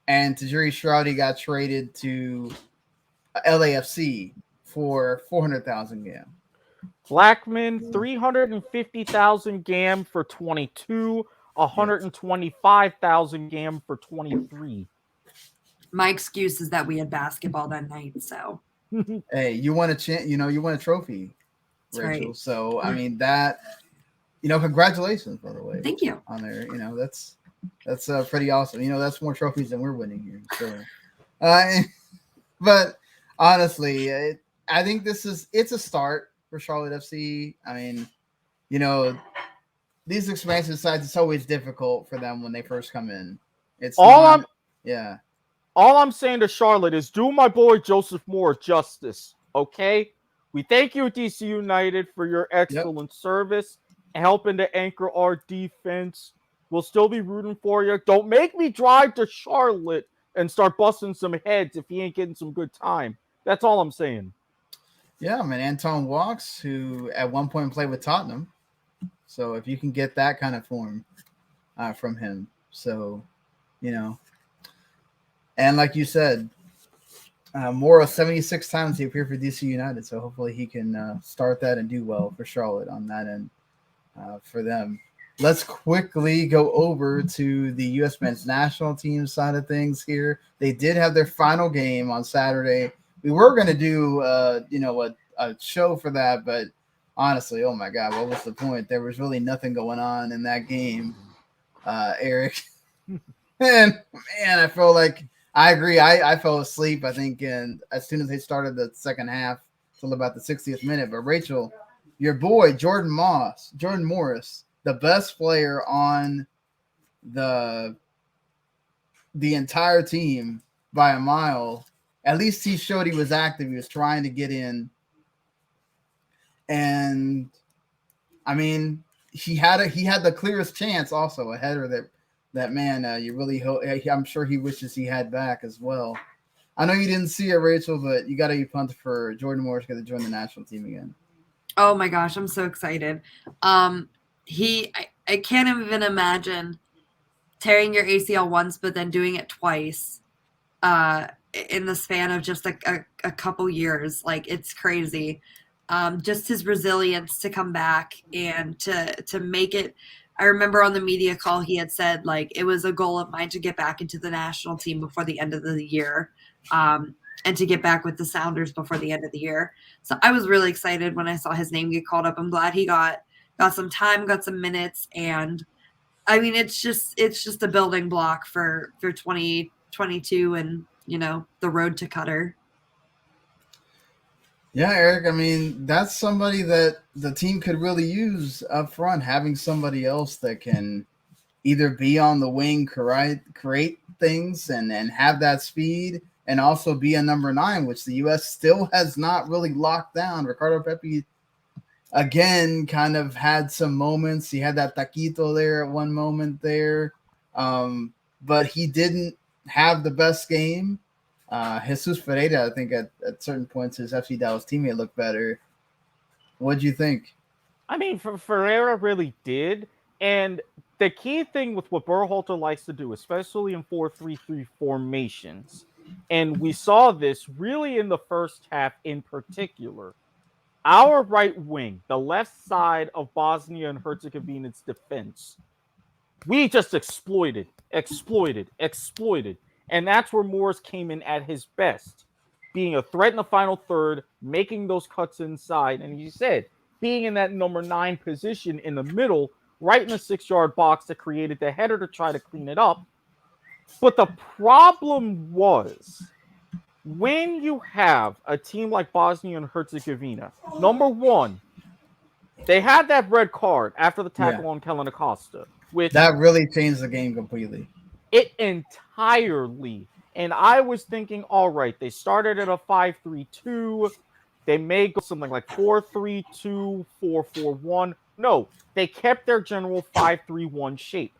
and Tajiri Shroudy got traded to LAFC for 400,000 GAM. Blackman, 350,000 GAM for 22, 125,000 GAM for 23. My excuse is that we had basketball that night, so. Hey, you won you won a trophy, That's Rachel. right. So, I mean, that, congratulations, by the way. Thank you. On there, that's pretty awesome. That's more trophies than we're winning here. So, but honestly, I think it's a start for Charlotte FC. I mean, these expansion sides, it's always difficult for them when they first come in. All I'm saying to Charlotte is do my boy Joseph Moore justice, okay? We thank you, DC United, for your excellent service and helping to anchor our defense. We'll still be rooting for you. Don't make me drive to Charlotte and start busting some heads if he ain't getting some good time. That's all I'm saying. Yeah, man, Anton Walks, who at one point played with Tottenham. So if you can get that kind of form from him. So, and like you said, Mora 76 times he appeared for DC United. So hopefully he can start that and do well for Charlotte on that end for them. Let's quickly go over to the U.S. men's national team side of things here. They did have their final game on Saturday. We were going to do, a show for that, but honestly, oh my God, what was the point? There was really nothing going on in that game, Erik. And man, I feel like I agree. I fell asleep, I think, as soon as they started the second half till about the 60th minute. But Rachel, your boy Jordan Morris, the best player on the entire team by a mile. At least he showed he was active. He was trying to get in. And I mean, he had the clearest chance also, a header that man, I'm sure he wishes he had back as well. I know you didn't see it, Rachel, but you got to be pumped for Jordan Morris to join the national team again. Oh my gosh, I'm so excited. I can't even imagine tearing your ACL once, but then doing it twice in the span of just a couple years. Like, it's crazy. Just his resilience to come back and to make it. I remember on the media call he had said, like, it was a goal of mine to get back into the national team before the end of the year, and to get back with the Sounders before the end of the year. So I was really excited when I saw his name get called up. I'm glad he got some time, got some minutes, and I mean, it's just a building block for 2022 and, the road to Qatar. Yeah, Erik, I mean, that's somebody that the team could really use up front, having somebody else that can either be on the wing, create things and have that speed, and also be a number 9, which the U.S. still has not really locked down. Ricardo Pepe, again, kind of had some moments. He had that taquito there at one moment there, but he didn't have the best game. Jesus Ferreira, I think at certain points, his FC Dallas teammate looked better. What'd you think? I mean, Ferreira really did. And the key thing with what Berhalter likes to do, especially in 4-3-3 formations, and we saw this really in the first half in particular, our right wing, the left side of Bosnia and Herzegovina's defense, we just exploited. And that's where Morris came in at his best. being a threat in the final third, making those cuts inside, and you said, being in that number 9 position in the middle, right in the 6-yard box that created the header to try to clean it up. But the problem was, when you have a team like Bosnia and Herzegovina, number one, they had that red card after the tackle on Kellen Acosta, which that really changed the game completely. It entirely. And I was thinking, all right, they started at a 5-3-2. They may go something like 4-3-2, 4-4-1. No, they kept their general 5-3-1 shape.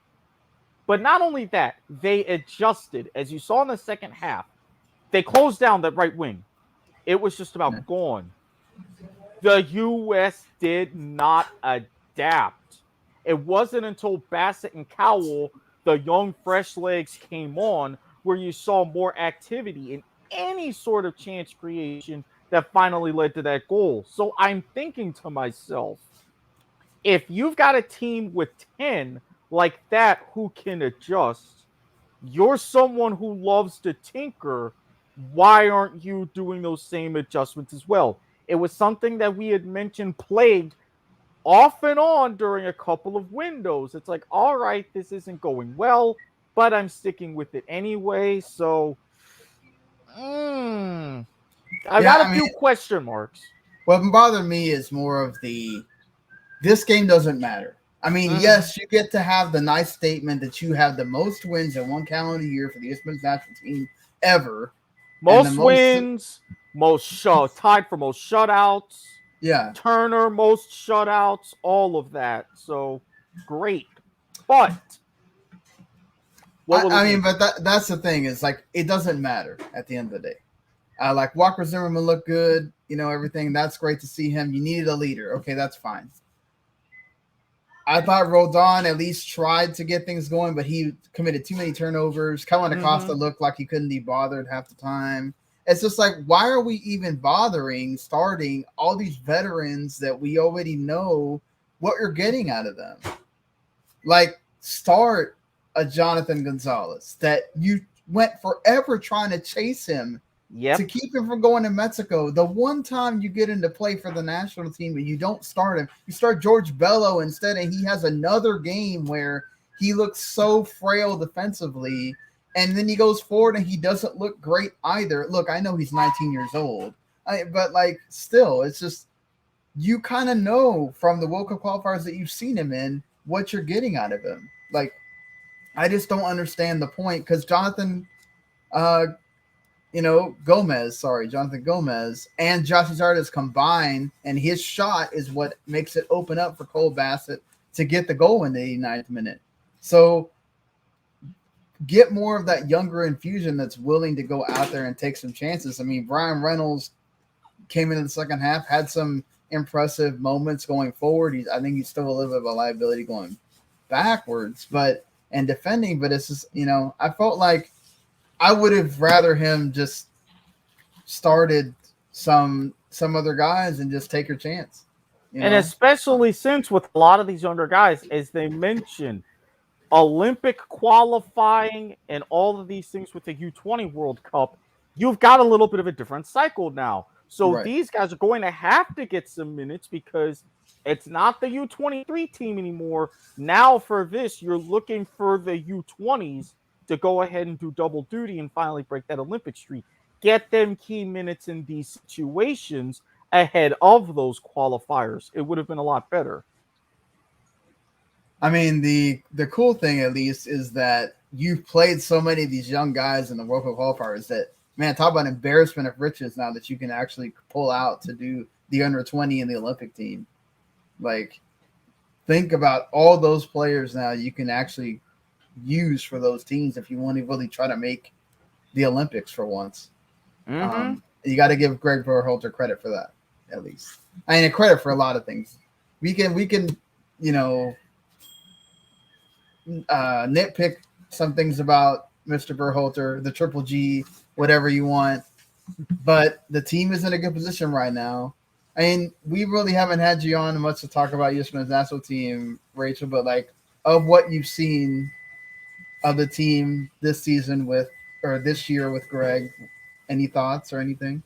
But not only that, they adjusted. As you saw in the second half, they closed down that right wing. It was just about gone. The U.S. did not adapt. It wasn't until Bassett and Cowell, the young fresh legs, came on where you saw more activity in any sort of chance creation that finally led to that goal. So I'm thinking to myself, if you've got a team with 10 like that who can adjust, you're someone who loves to tinker. Why aren't you doing those same adjustments as well? It was something that we had mentioned plagued off and on during a couple of windows. It's like, all right, this isn't going well, but I'm sticking with it anyway. So, I got a few question marks. What bothered me is more of this game doesn't matter. I mean, yes, you get to have the nice statement that you have the most wins in one calendar year for the USMNT national team ever. Most wins, tied for most shutouts. Yeah. Turner, most shutouts, all of that. So, great. But but that's the thing. Is like, it doesn't matter at the end of the day. Like Walker Zimmerman looked good, everything. That's great to see him. You needed a leader. Okay, that's fine. I thought Roldan at least tried to get things going, but he committed too many turnovers. Kellen Acosta looked like he couldn't be bothered half the time. It's just like, why are we even bothering starting all these veterans that we already know what you're getting out of them? Like, start a Jonathan Gonzalez that you went forever trying to chase him to keep him from going to Mexico. The one time you get him to play for the national team and you don't start him, you start George Bello instead, and he has another game where he looks so frail defensively, and then he goes forward and he doesn't look great either. Look, I know he's 19 years old, but like, still, it's just, you kind of know from the World Cup qualifiers that you've seen him in what you're getting out of him. Like, I just don't understand the point, because Jonathan Gomez and Josh Zardes combined, and his shot is what makes it open up for Cole Bassett to get the goal in the 89th minute. So get more of that younger infusion that's willing to go out there and take some chances. I mean, Brian Reynolds came into the second half, had some impressive moments going forward. I think he's still a little bit of a liability going backwards, and defending, but it's just, I felt like I would have rather him just started some other guys and just take your chance. And especially since with a lot of these younger guys, as they mentioned, Olympic qualifying and all of these things with the U20 World Cup, you've got a little bit of a different cycle now. So these guys are going to have to get some minutes because it's not the U23 team anymore. Now for this, you're looking for the U20s to go ahead and do double duty and finally break that Olympic streak. Get them key minutes in these situations ahead of those qualifiers. It would have been a lot better. I mean, the cool thing, at least, is that you've played so many of these young guys in the World Cup qualifiers that, man, talk about embarrassment of riches now that you can actually pull out to do the under 20 in the Olympic team. Like, think about all those players now you can actually use for those teams if you want to really try to make the Olympics for once. You got to give Greg Berhalter credit for that, at least. I mean, credit for a lot of things. We can nitpick some things about Mr. Berhalter, the Triple G, whatever you want, but the team is in a good position right now. I mean, we really haven't had you on much to talk about USMNT's national team, Rachel, but like, of what you've seen of the team this season this year with Greg, Any thoughts or anything?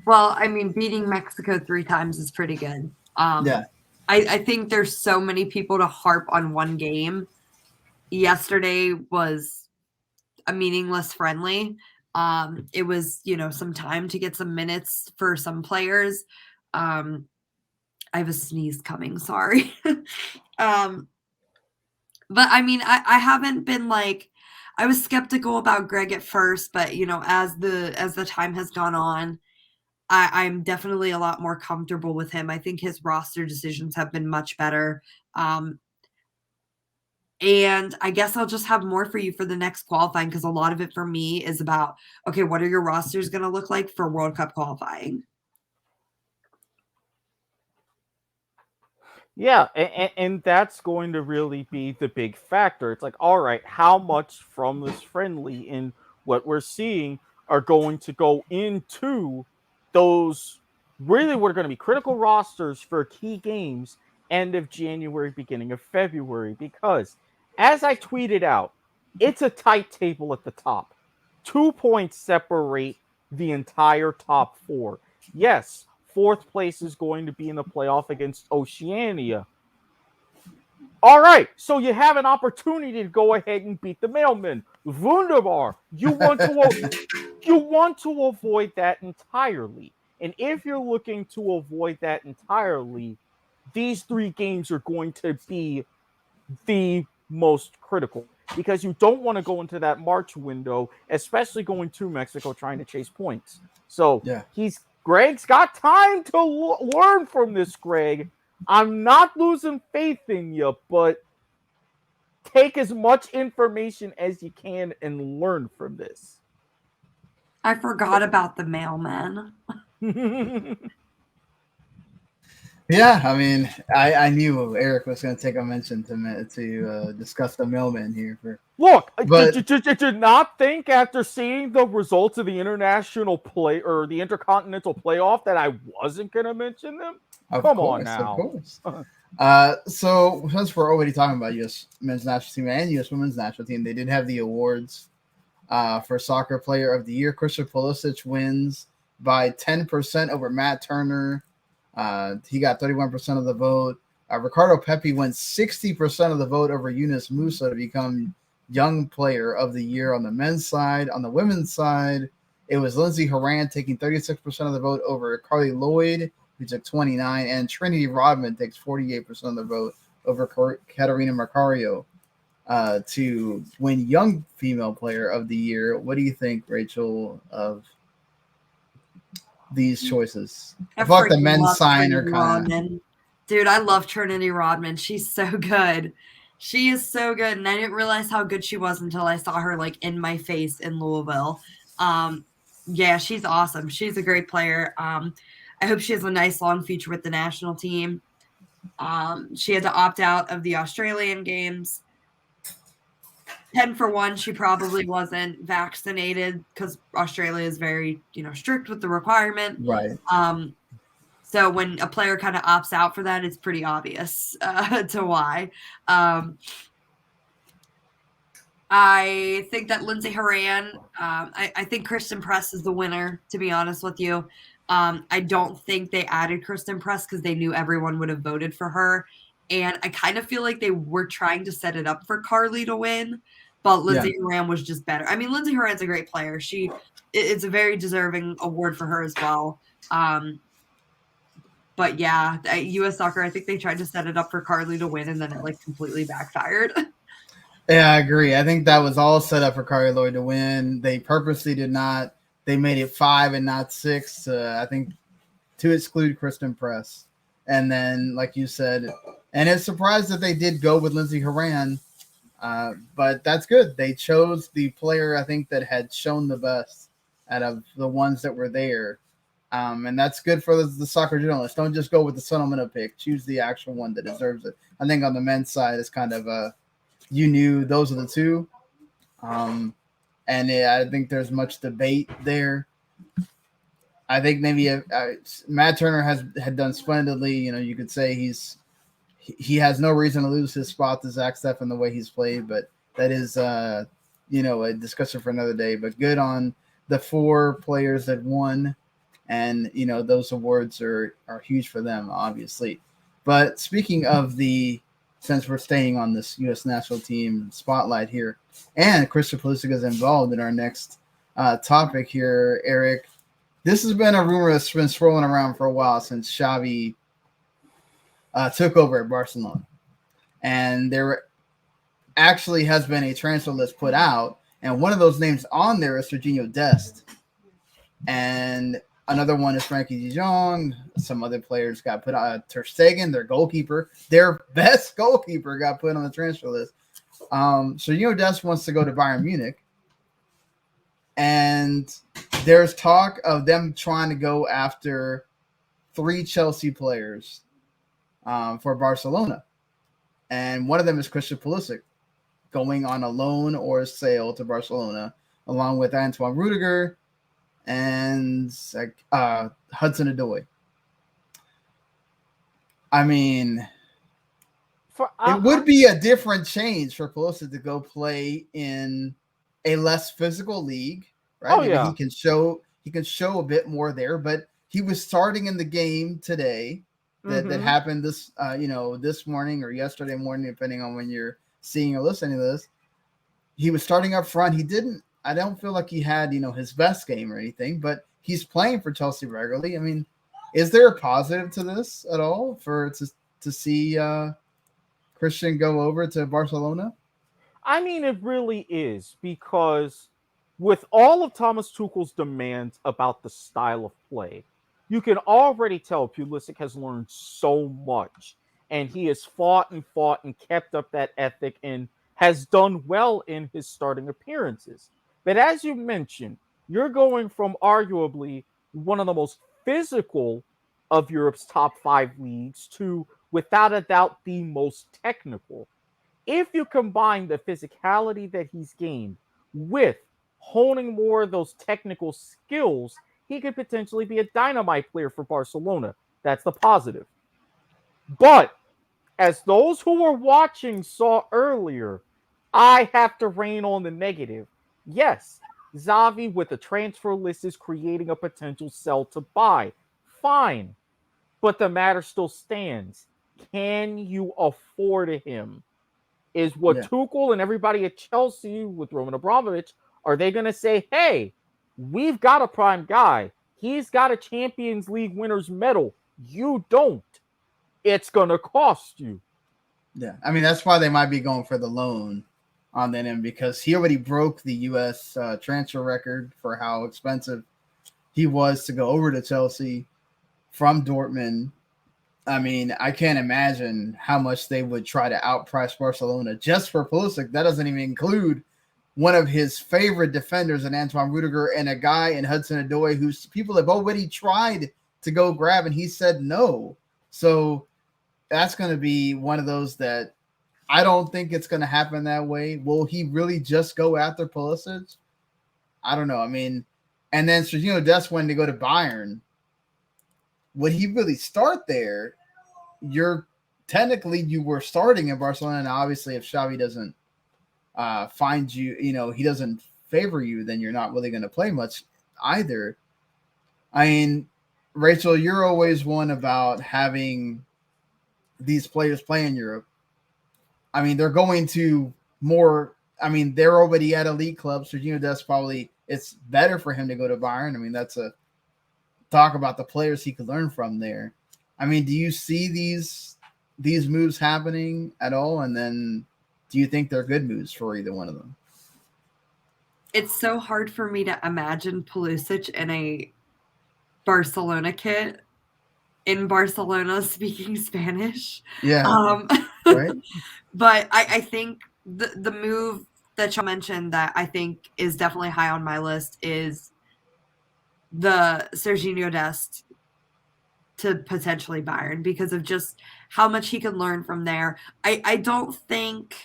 Well, I mean, beating Mexico 3 times is pretty good. Yeah. I think there's so many people to harp on one game. Yesterday was a meaningless friendly. It was, some time to get some minutes for some players. I have a sneeze coming, sorry. But I mean, I haven't been like, I was skeptical about Greg at first, but as the time has gone on, I'm definitely a lot more comfortable with him. I think his roster decisions have been much better. And I guess I'll just have more for you for the next qualifying, because a lot of it for me is about, okay, what are your rosters going to look like for World Cup qualifying? Yeah, and that's going to really be the big factor. It's like, all right, how much from this friendly in what we're seeing are going to go into those really what are going to be critical rosters for key games end of January, beginning of February, because as I tweeted out, it's a tight table at the top. 2 points separate the entire top 4. Yes, 4th place is going to be in the playoff against Oceania. All right, so you have an opportunity to go ahead and beat the Mailmen. Wunderbar. You want to avoid that entirely. And if you're looking to avoid that entirely, these 3 games are going to be the most critical, because you don't want to go into that March window, especially going to Mexico trying to chase points. So Yeah. Greg's got time to learn from this, Greg. I'm not losing faith in you, but take as much information as you can and learn from this. I forgot about the mailman. Yeah, I mean, I knew Erik was going to take a mention to discuss the mailman here. Look, But did not think after seeing the results of the international play or the intercontinental playoff that I wasn't going to mention them. Come on now. Of course. So since we're already talking about U.S. men's national team and U.S. women's national team, they did have the awards for Soccer Player of the Year. Christian Pulisic wins by 10% over Matt Turner. He got 31% of the vote. Ricardo Pepe wins 60% of the vote over Yunus Musa to become Young Player of the Year on the men's side. On the women's side, it was Lindsay Horan taking 36% of the vote over Carly Lloyd, who took 29%, and Trinity Rodman takes 48% of the vote over Katarina Macario to win Young Female Player of the Year. What do you think, Rachel, of these choices? I feel like the men's sign are kind of... Dude, I love Trinity Rodman. She's so good. She is so good, and I didn't realize how good she was until I saw her like in my face in Louisville. Yeah, she's awesome. She's a great player. I hope she has a nice long future with the national team. She had to opt out of the Australian games. 10 for 1, she probably wasn't vaccinated because Australia is very, strict with the requirement. Right. So when a player kind of opts out for that, it's pretty obvious to why. I think that Lindsay Horan, I think Kristen Press is the winner, to be honest with you. I don't think they added Kristen Press because they knew everyone would have voted for her. And I kind of feel like they were trying to set it up for Carly to win, but Lindsay Horan was just better. I mean, Lindsay Horan's a great player. It's a very deserving award for her as well. But yeah, U.S. Soccer, I think they tried to set it up for Carly to win, and then it completely backfired. Yeah, I agree. I think that was all set up for Carly Lloyd to win. They purposely did not. They made it 5 and not 6, I think, to exclude Kristen Press. And then, like you said, and it's surprised that they did go with Lindsay Horan, but that's good. They chose the player, I think, that had shown the best out of the ones that were there. And that's good for the soccer journalists. Don't just go with the sentimental pick. Choose the actual one that deserves it. I think on the men's side, it's kind of you knew those are the two. And I think there's much debate there. I think maybe Matt Turner had done splendidly. You could say he has no reason to lose his spot to Zach Steffen the way he's played, but that is a discussion for another day. But good on the 4 players that won, and those awards are huge for them, obviously. But speaking of since we're staying on this U.S. national team spotlight here, and Christian Pulisic is involved in our next topic here, Erik. This has been a rumor that's been swirling around for a while since Xavi took over at Barcelona. And there actually has been a transfer list put out, and one of those names on there is Serginho Dest. And another one is Frankie de Jong. Some other players got put on. Ter Stegen, their goalkeeper, their best goalkeeper, got put on the transfer list. Serginho Dest wants to go to Bayern Munich. And there's talk of them trying to go after 3 Chelsea players for Barcelona. And one of them is Christian Pulisic, going on a loan or a sale to Barcelona, along with Antoine Rudiger and Hudson-Odoi. I mean, it would be a different change for Pulisic to go play in a less physical league, right? Oh, yeah. He can show a bit more there, but he was starting in the game today that happened this this morning or yesterday morning, depending on when you're seeing or listening to this. He was starting up front. I don't feel like he had, his best game or anything, but he's playing for Chelsea regularly. I mean, is there a positive to this at all to see Christian go over to Barcelona? I mean, it really is, because with all of Thomas Tuchel's demands about the style of play, you can already tell Pulisic has learned so much, and he has fought and kept up that ethic and has done well in his starting appearances. But as you mentioned, you're going from arguably one of the most physical of Europe's top 5 leagues to, without a doubt, the most technical. If you combine the physicality that he's gained with honing more of those technical skills, he could potentially be a dynamite player for Barcelona. That's the positive. But as those who were watching saw earlier, I have to rain on the negative. Yes, Xavi with the transfer list is creating a potential sell to buy. Fine. But the matter still stands. Can you afford him? Is what Tuchel and everybody at Chelsea with Roman Abramovich, are they going to say, hey, we've got a prime guy. He's got a Champions League winner's medal. You don't. It's going to cost you. Yeah. I mean, that's why they might be going for the loan on him, because he already broke the U.S. Transfer record for how expensive he was to go over to Chelsea from Dortmund. I mean, I can't imagine how much they would try to outprice Barcelona just for Pulisic. That doesn't even include one of his favorite defenders in Antoine Rudiger and a guy in Hudson-Odoi whose people have already tried to go grab, and he said no. So that's going to be one of those that I don't think it's going to happen that way. Will he really just go after Pulisic? I don't know. I mean, and then Serginho Dest wanting to go to Bayern. Would he really start there? You were starting in Barcelona, and obviously if Xavi doesn't find you, he doesn't favor you, then you're not really going to play much either. I mean, Rachel, you're always one about having these players play in Europe. I mean, they're going to they're already at elite clubs. Serginho Dest probably, it's better for him to go to Bayern. I mean, that's a talk about the players he could learn from there. I mean, do you see these moves happening at all? And then do you think they're good moves for either one of them? It's so hard for me to imagine Pulisic in a Barcelona kit in Barcelona speaking Spanish. Yeah. Right. But I think the move that you mentioned that I think is definitely high on my list is the Serginho Dest to potentially Bayern, because of just how much he can learn from there. I don't think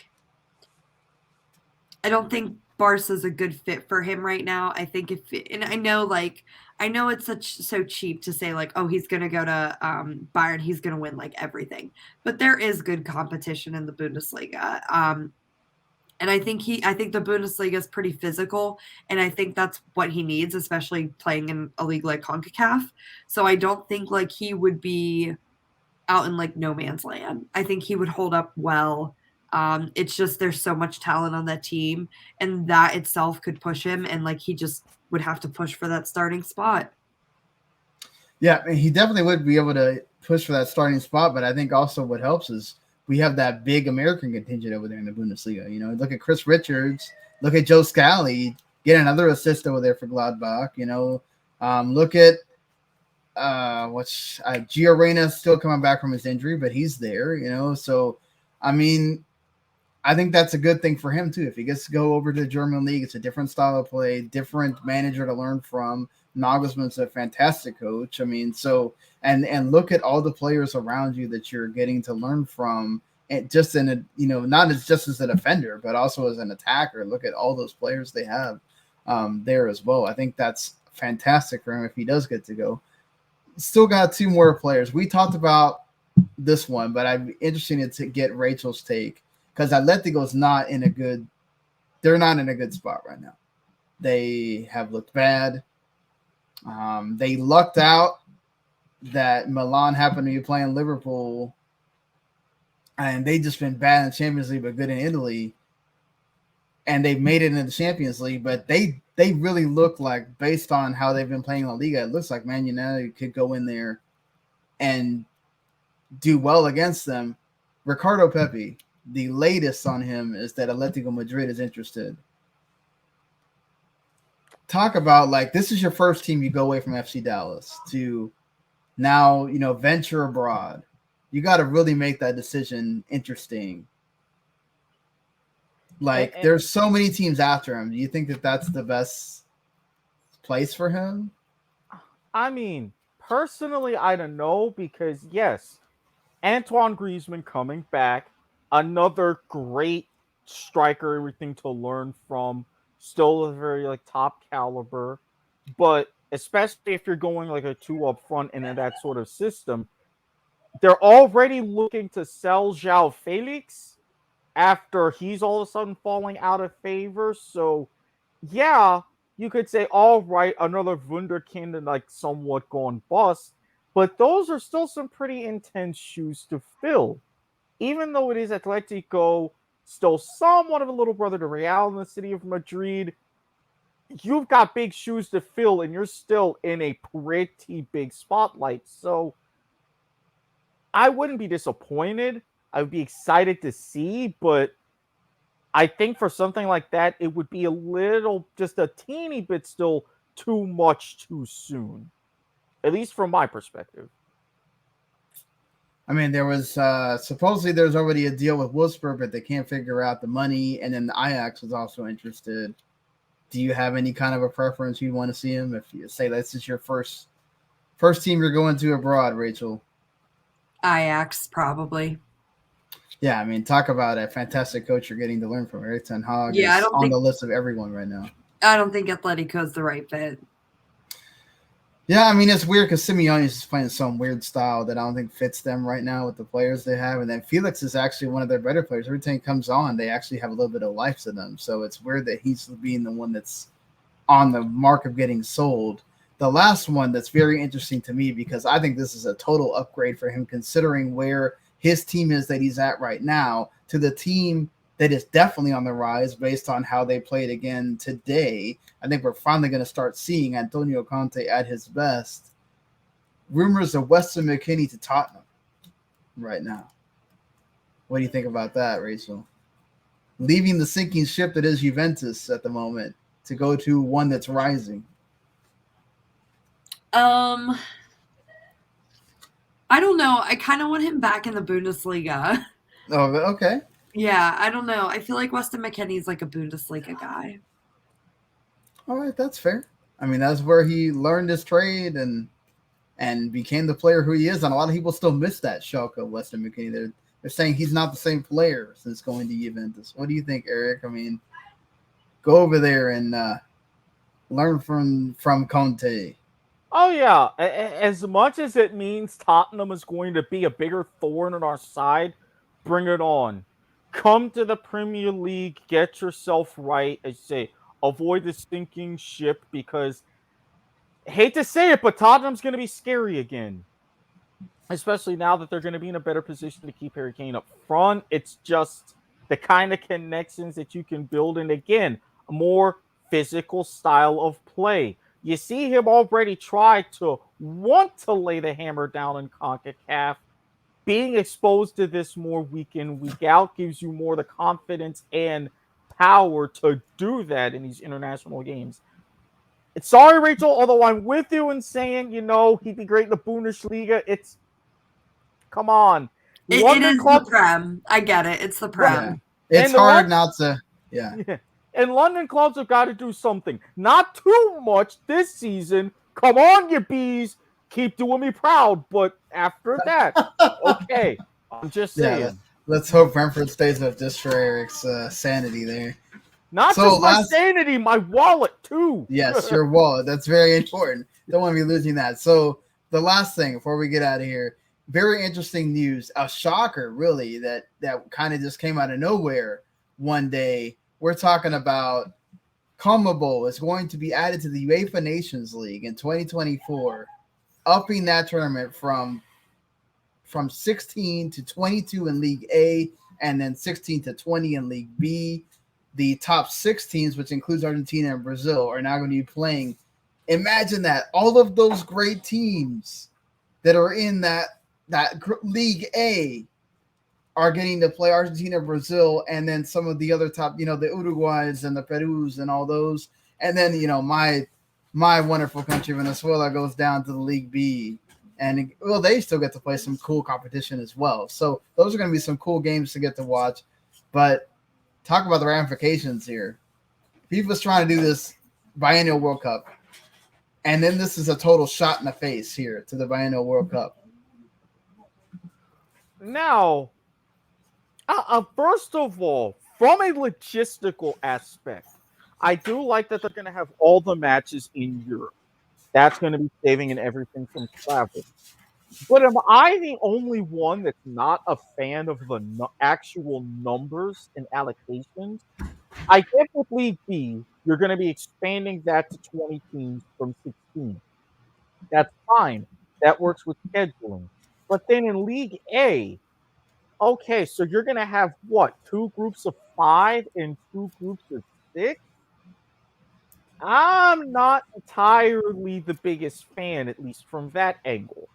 Barca's a good fit for him right now. I think I know it's so cheap to say like, oh, he's going to go to Bayern, he's going to win like everything. But there is good competition in the Bundesliga. And I think the Bundesliga is pretty physical, and I think that's what he needs, especially playing in a league like CONCACAF. So I don't think like he would be out in like no man's land. I think he would hold up well. It's just there's so much talent on that team, and that itself could push him, and like he just would have to push for that starting spot. Yeah, I mean, he definitely would be able to push for that starting spot, but I think also what helps is we have that big American contingent over there in the Bundesliga. You know, look at Chris Richards, look at Joe Scally, get another assist over there for Gladbach. You know, look at Gio Reyna still coming back from his injury, but he's there. You know, so I mean, I think that's a good thing for him too. If he gets to go over to the German league, it's a different style of play, different manager to learn from. Nagelsmann's a fantastic coach. I mean, so and look at all the players around you that you're getting to learn from, and just in a, you know, not as just as a defender, but also as an attacker. Look at all those players they have there as well. I think that's fantastic for him if he does get to go. Still got two more players. We talked about this one, but I'd be interested to get Rachel's take because Atletico's not in a good. They're not in a good spot right now. They have looked bad. They lucked out that Milan happened to be playing Liverpool, and they just been bad in the Champions League but good in Italy, and they've made it in the Champions League. But they really look like, based on how they've been playing La Liga, it looks like Man United could go in there and do well against them. Ricardo Pepe, the latest on him is that Atletico Madrid is interested. Talk about, like, this is your first team you go away from FC Dallas to now, you know, venture abroad. You got to really make that decision interesting. Like, there's so many teams after him. Do you think that that's the best place for him? I mean, personally, I don't know because, yes, Antoine Griezmann coming back, another great striker, everything to learn from. Still a very like top caliber, but especially if you're going like a 2 up front and in that sort of system, they're already looking to sell João Felix after he's all of a sudden falling out of favor. So yeah, you could say, all right, another wunderkind and like somewhat gone bust, but those are still some pretty intense shoes to fill. Even though it is Atletico, still somewhat of a little brother to Real in the city of Madrid, you've got big shoes to fill, and you're still in a pretty big spotlight. So I wouldn't be disappointed. I would be excited to see, but I think for something like that, it would be a little, just a teeny bit still too much too soon, at least from my perspective. I mean, there was supposedly there's already a deal with Wolfsburg, but they can't figure out the money. And then the Ajax was also interested. Do you have any kind of a preference you want to see him? If you say this is your first team you're going to abroad, Rachel? Ajax, probably. Yeah, I mean, talk about a fantastic coach you're getting to learn from. Erik ten Hag is on the list of everyone right now. I don't think Atletico is the right fit. Yeah, I mean, it's weird because Simeone is playing some weird style that I don't think fits them right now with the players they have. And then Felix is actually one of their better players. Every time he comes on, they actually have a little bit of life to them. So it's weird that he's being the one that's on the mark of getting sold. The last one that's very interesting to me, because I think this is a total upgrade for him, considering where his team is that he's at right now, to the team that is definitely on the rise based on how they played again today. I think we're finally going to start seeing Antonio Conte at his best. Rumors of Weston McKennie to Tottenham right now. What do you think about that, Rachel? Leaving the sinking ship that is Juventus at the moment to go to one that's rising. I don't know. I kind of want him back in the Bundesliga. Oh, okay. Yeah, I don't know. I feel like Weston McKennie's like a Bundesliga guy. All right, that's fair. I mean, that's where he learned his trade and became the player who he is. And a lot of people still miss that Schalke Weston McKennie. They're saying he's not the same player since going to Juventus. What do you think, Erik? I mean, go over there and learn from Conte. Oh, yeah. As much as it means Tottenham is going to be a bigger thorn in our side, bring it on. come to the Premier League, get yourself right, as you say, avoid the sinking ship, because I hate to say it, but Tottenham's going to be scary again. Especially now that they're going to be in a better position to keep Harry Kane up front. It's just the kind of connections that you can build. And again, a more physical style of play. You see him already try to want to lay the hammer down in CONCACAF. Being exposed to this more week in, week out gives you more the confidence and power to do that in these international games. It's sorry, Rachel, although I'm with you in saying, he'd be great in the Bundesliga. Come on. It is the Prem. I get it. It's the Prem. Yeah. It's hard not to. Yeah. And London clubs have got to do something. Not too much this season. Come on, you bees. Keep doing me proud. But after that, okay. I'm just saying. Yeah, let's hope Brentford stays up just for Eric's sanity there. Not just my sanity, my wallet too. Yes, your wallet. That's very important. Don't want to be losing that. So the last thing before we get out of here, very interesting news. A shocker, really, that kind of just came out of nowhere one day. We're talking about CONMEBOL is going to be added to the UEFA Nations League in 2024, upping that tournament from 16 to 22 in League A and then 16 to 20 in League B. The top 6 teams, which includes Argentina and Brazil, are now going to be playing. Imagine that. All of those great teams that are in that League A are getting to play Argentina, Brazil, and then some of the other top, the Uruguays and the Perus and all those. And then, my wonderful country, Venezuela, goes down to the League B. And, they still get to play some cool competition as well. So those are going to be some cool games to get to watch. But talk about the ramifications here. FIFA's trying to do this biennial World Cup. And then this is a total shot in the face here to the biennial World Cup. Now, first of all, from a logistical aspect, I do like that they're going to have all the matches in Europe. That's going to be saving in everything from travel. But am I the only one that's not a fan of the actual numbers and allocations? I get with League B, you're going to be expanding that to 20 teams from 16. That's fine. That works with scheduling. But then in League A, okay, so you're going to have what? 2 groups of 5 and 2 groups of 6? I'm not entirely the biggest fan, at least from that angle.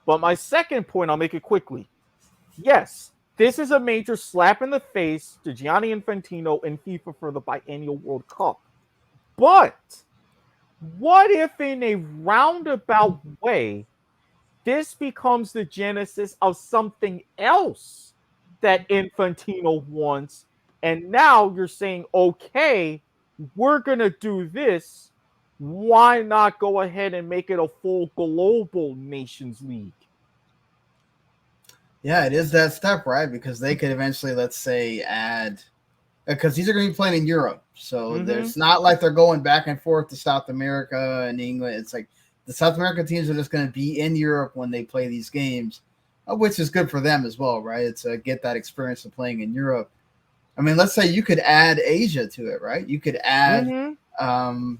But my second point, I'll make it quickly. Yes, this is a major slap in the face to Gianni Infantino and FIFA for the biennial World Cup. But what if in a roundabout way, this becomes the genesis of something else that Infantino wants, and now you're saying, okay, we're going to do this. Why not go ahead and make it a full global Nations League? Yeah, it is that step, right? Because they could eventually, let's say, add – because these are going to be playing in Europe. So there's not like they're going back and forth to South America and England. It's like the South American teams are just going to be in Europe when they play these games, which is good for them as well, right? It's get that experience of playing in Europe. I mean, let's say you could add Asia to it, right? You could add the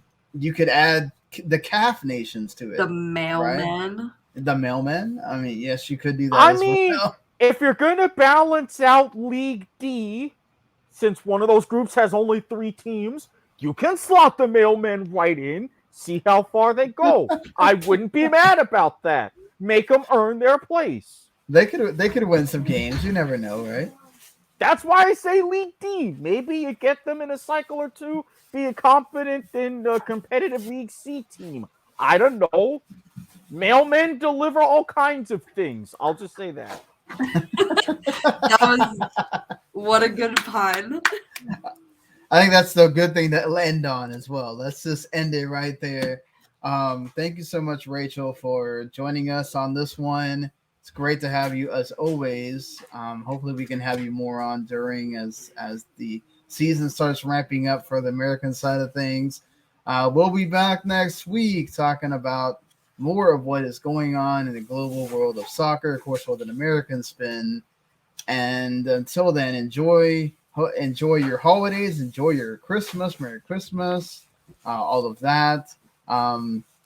CAF nations to it. The mailmen. Right? The mailmen? I mean, yes, you could do that well. If you're going to balance out League D, since one of those groups has only 3 teams, you can slot the mailmen right in, see how far they go. I wouldn't be mad about that. Make them earn their place. They could win some games. You never know, right? That's why I say League D. Maybe you get them in a cycle or 2, be confident in the competitive League C team. I don't know. Mailmen deliver all kinds of things. I'll just say that. What a good pun. I think that's the good thing to end on as well. Let's just end it right there. Thank you so much, Rachel, for joining us on this one. It's great to have you as always. Hopefully we can have you more on during as the season starts ramping up for the American side of things. We'll be back next week talking about more of what is going on in the global world of soccer, of course, with an American spin. And until then, enjoy your holidays, enjoy your Christmas, Merry Christmas, all of that.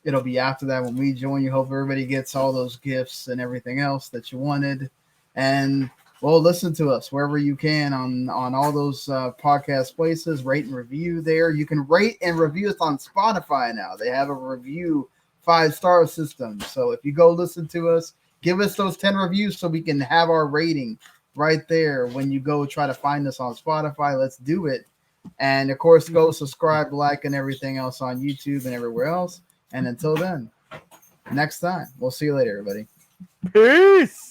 It'll be after that when we join you. Hope everybody gets all those gifts and everything else that you wanted. And well, listen to us wherever you can on all those podcast places. Rate and review there. You can rate and review us on Spotify now. They have a review 5-star system. So if you go listen to us, give us those 10 reviews so we can have our rating right there when you go try to find us on Spotify. Let's do it. And of course, go subscribe, like, and everything else on YouTube and everywhere else. And until then, next time, we'll see you later, everybody. Peace.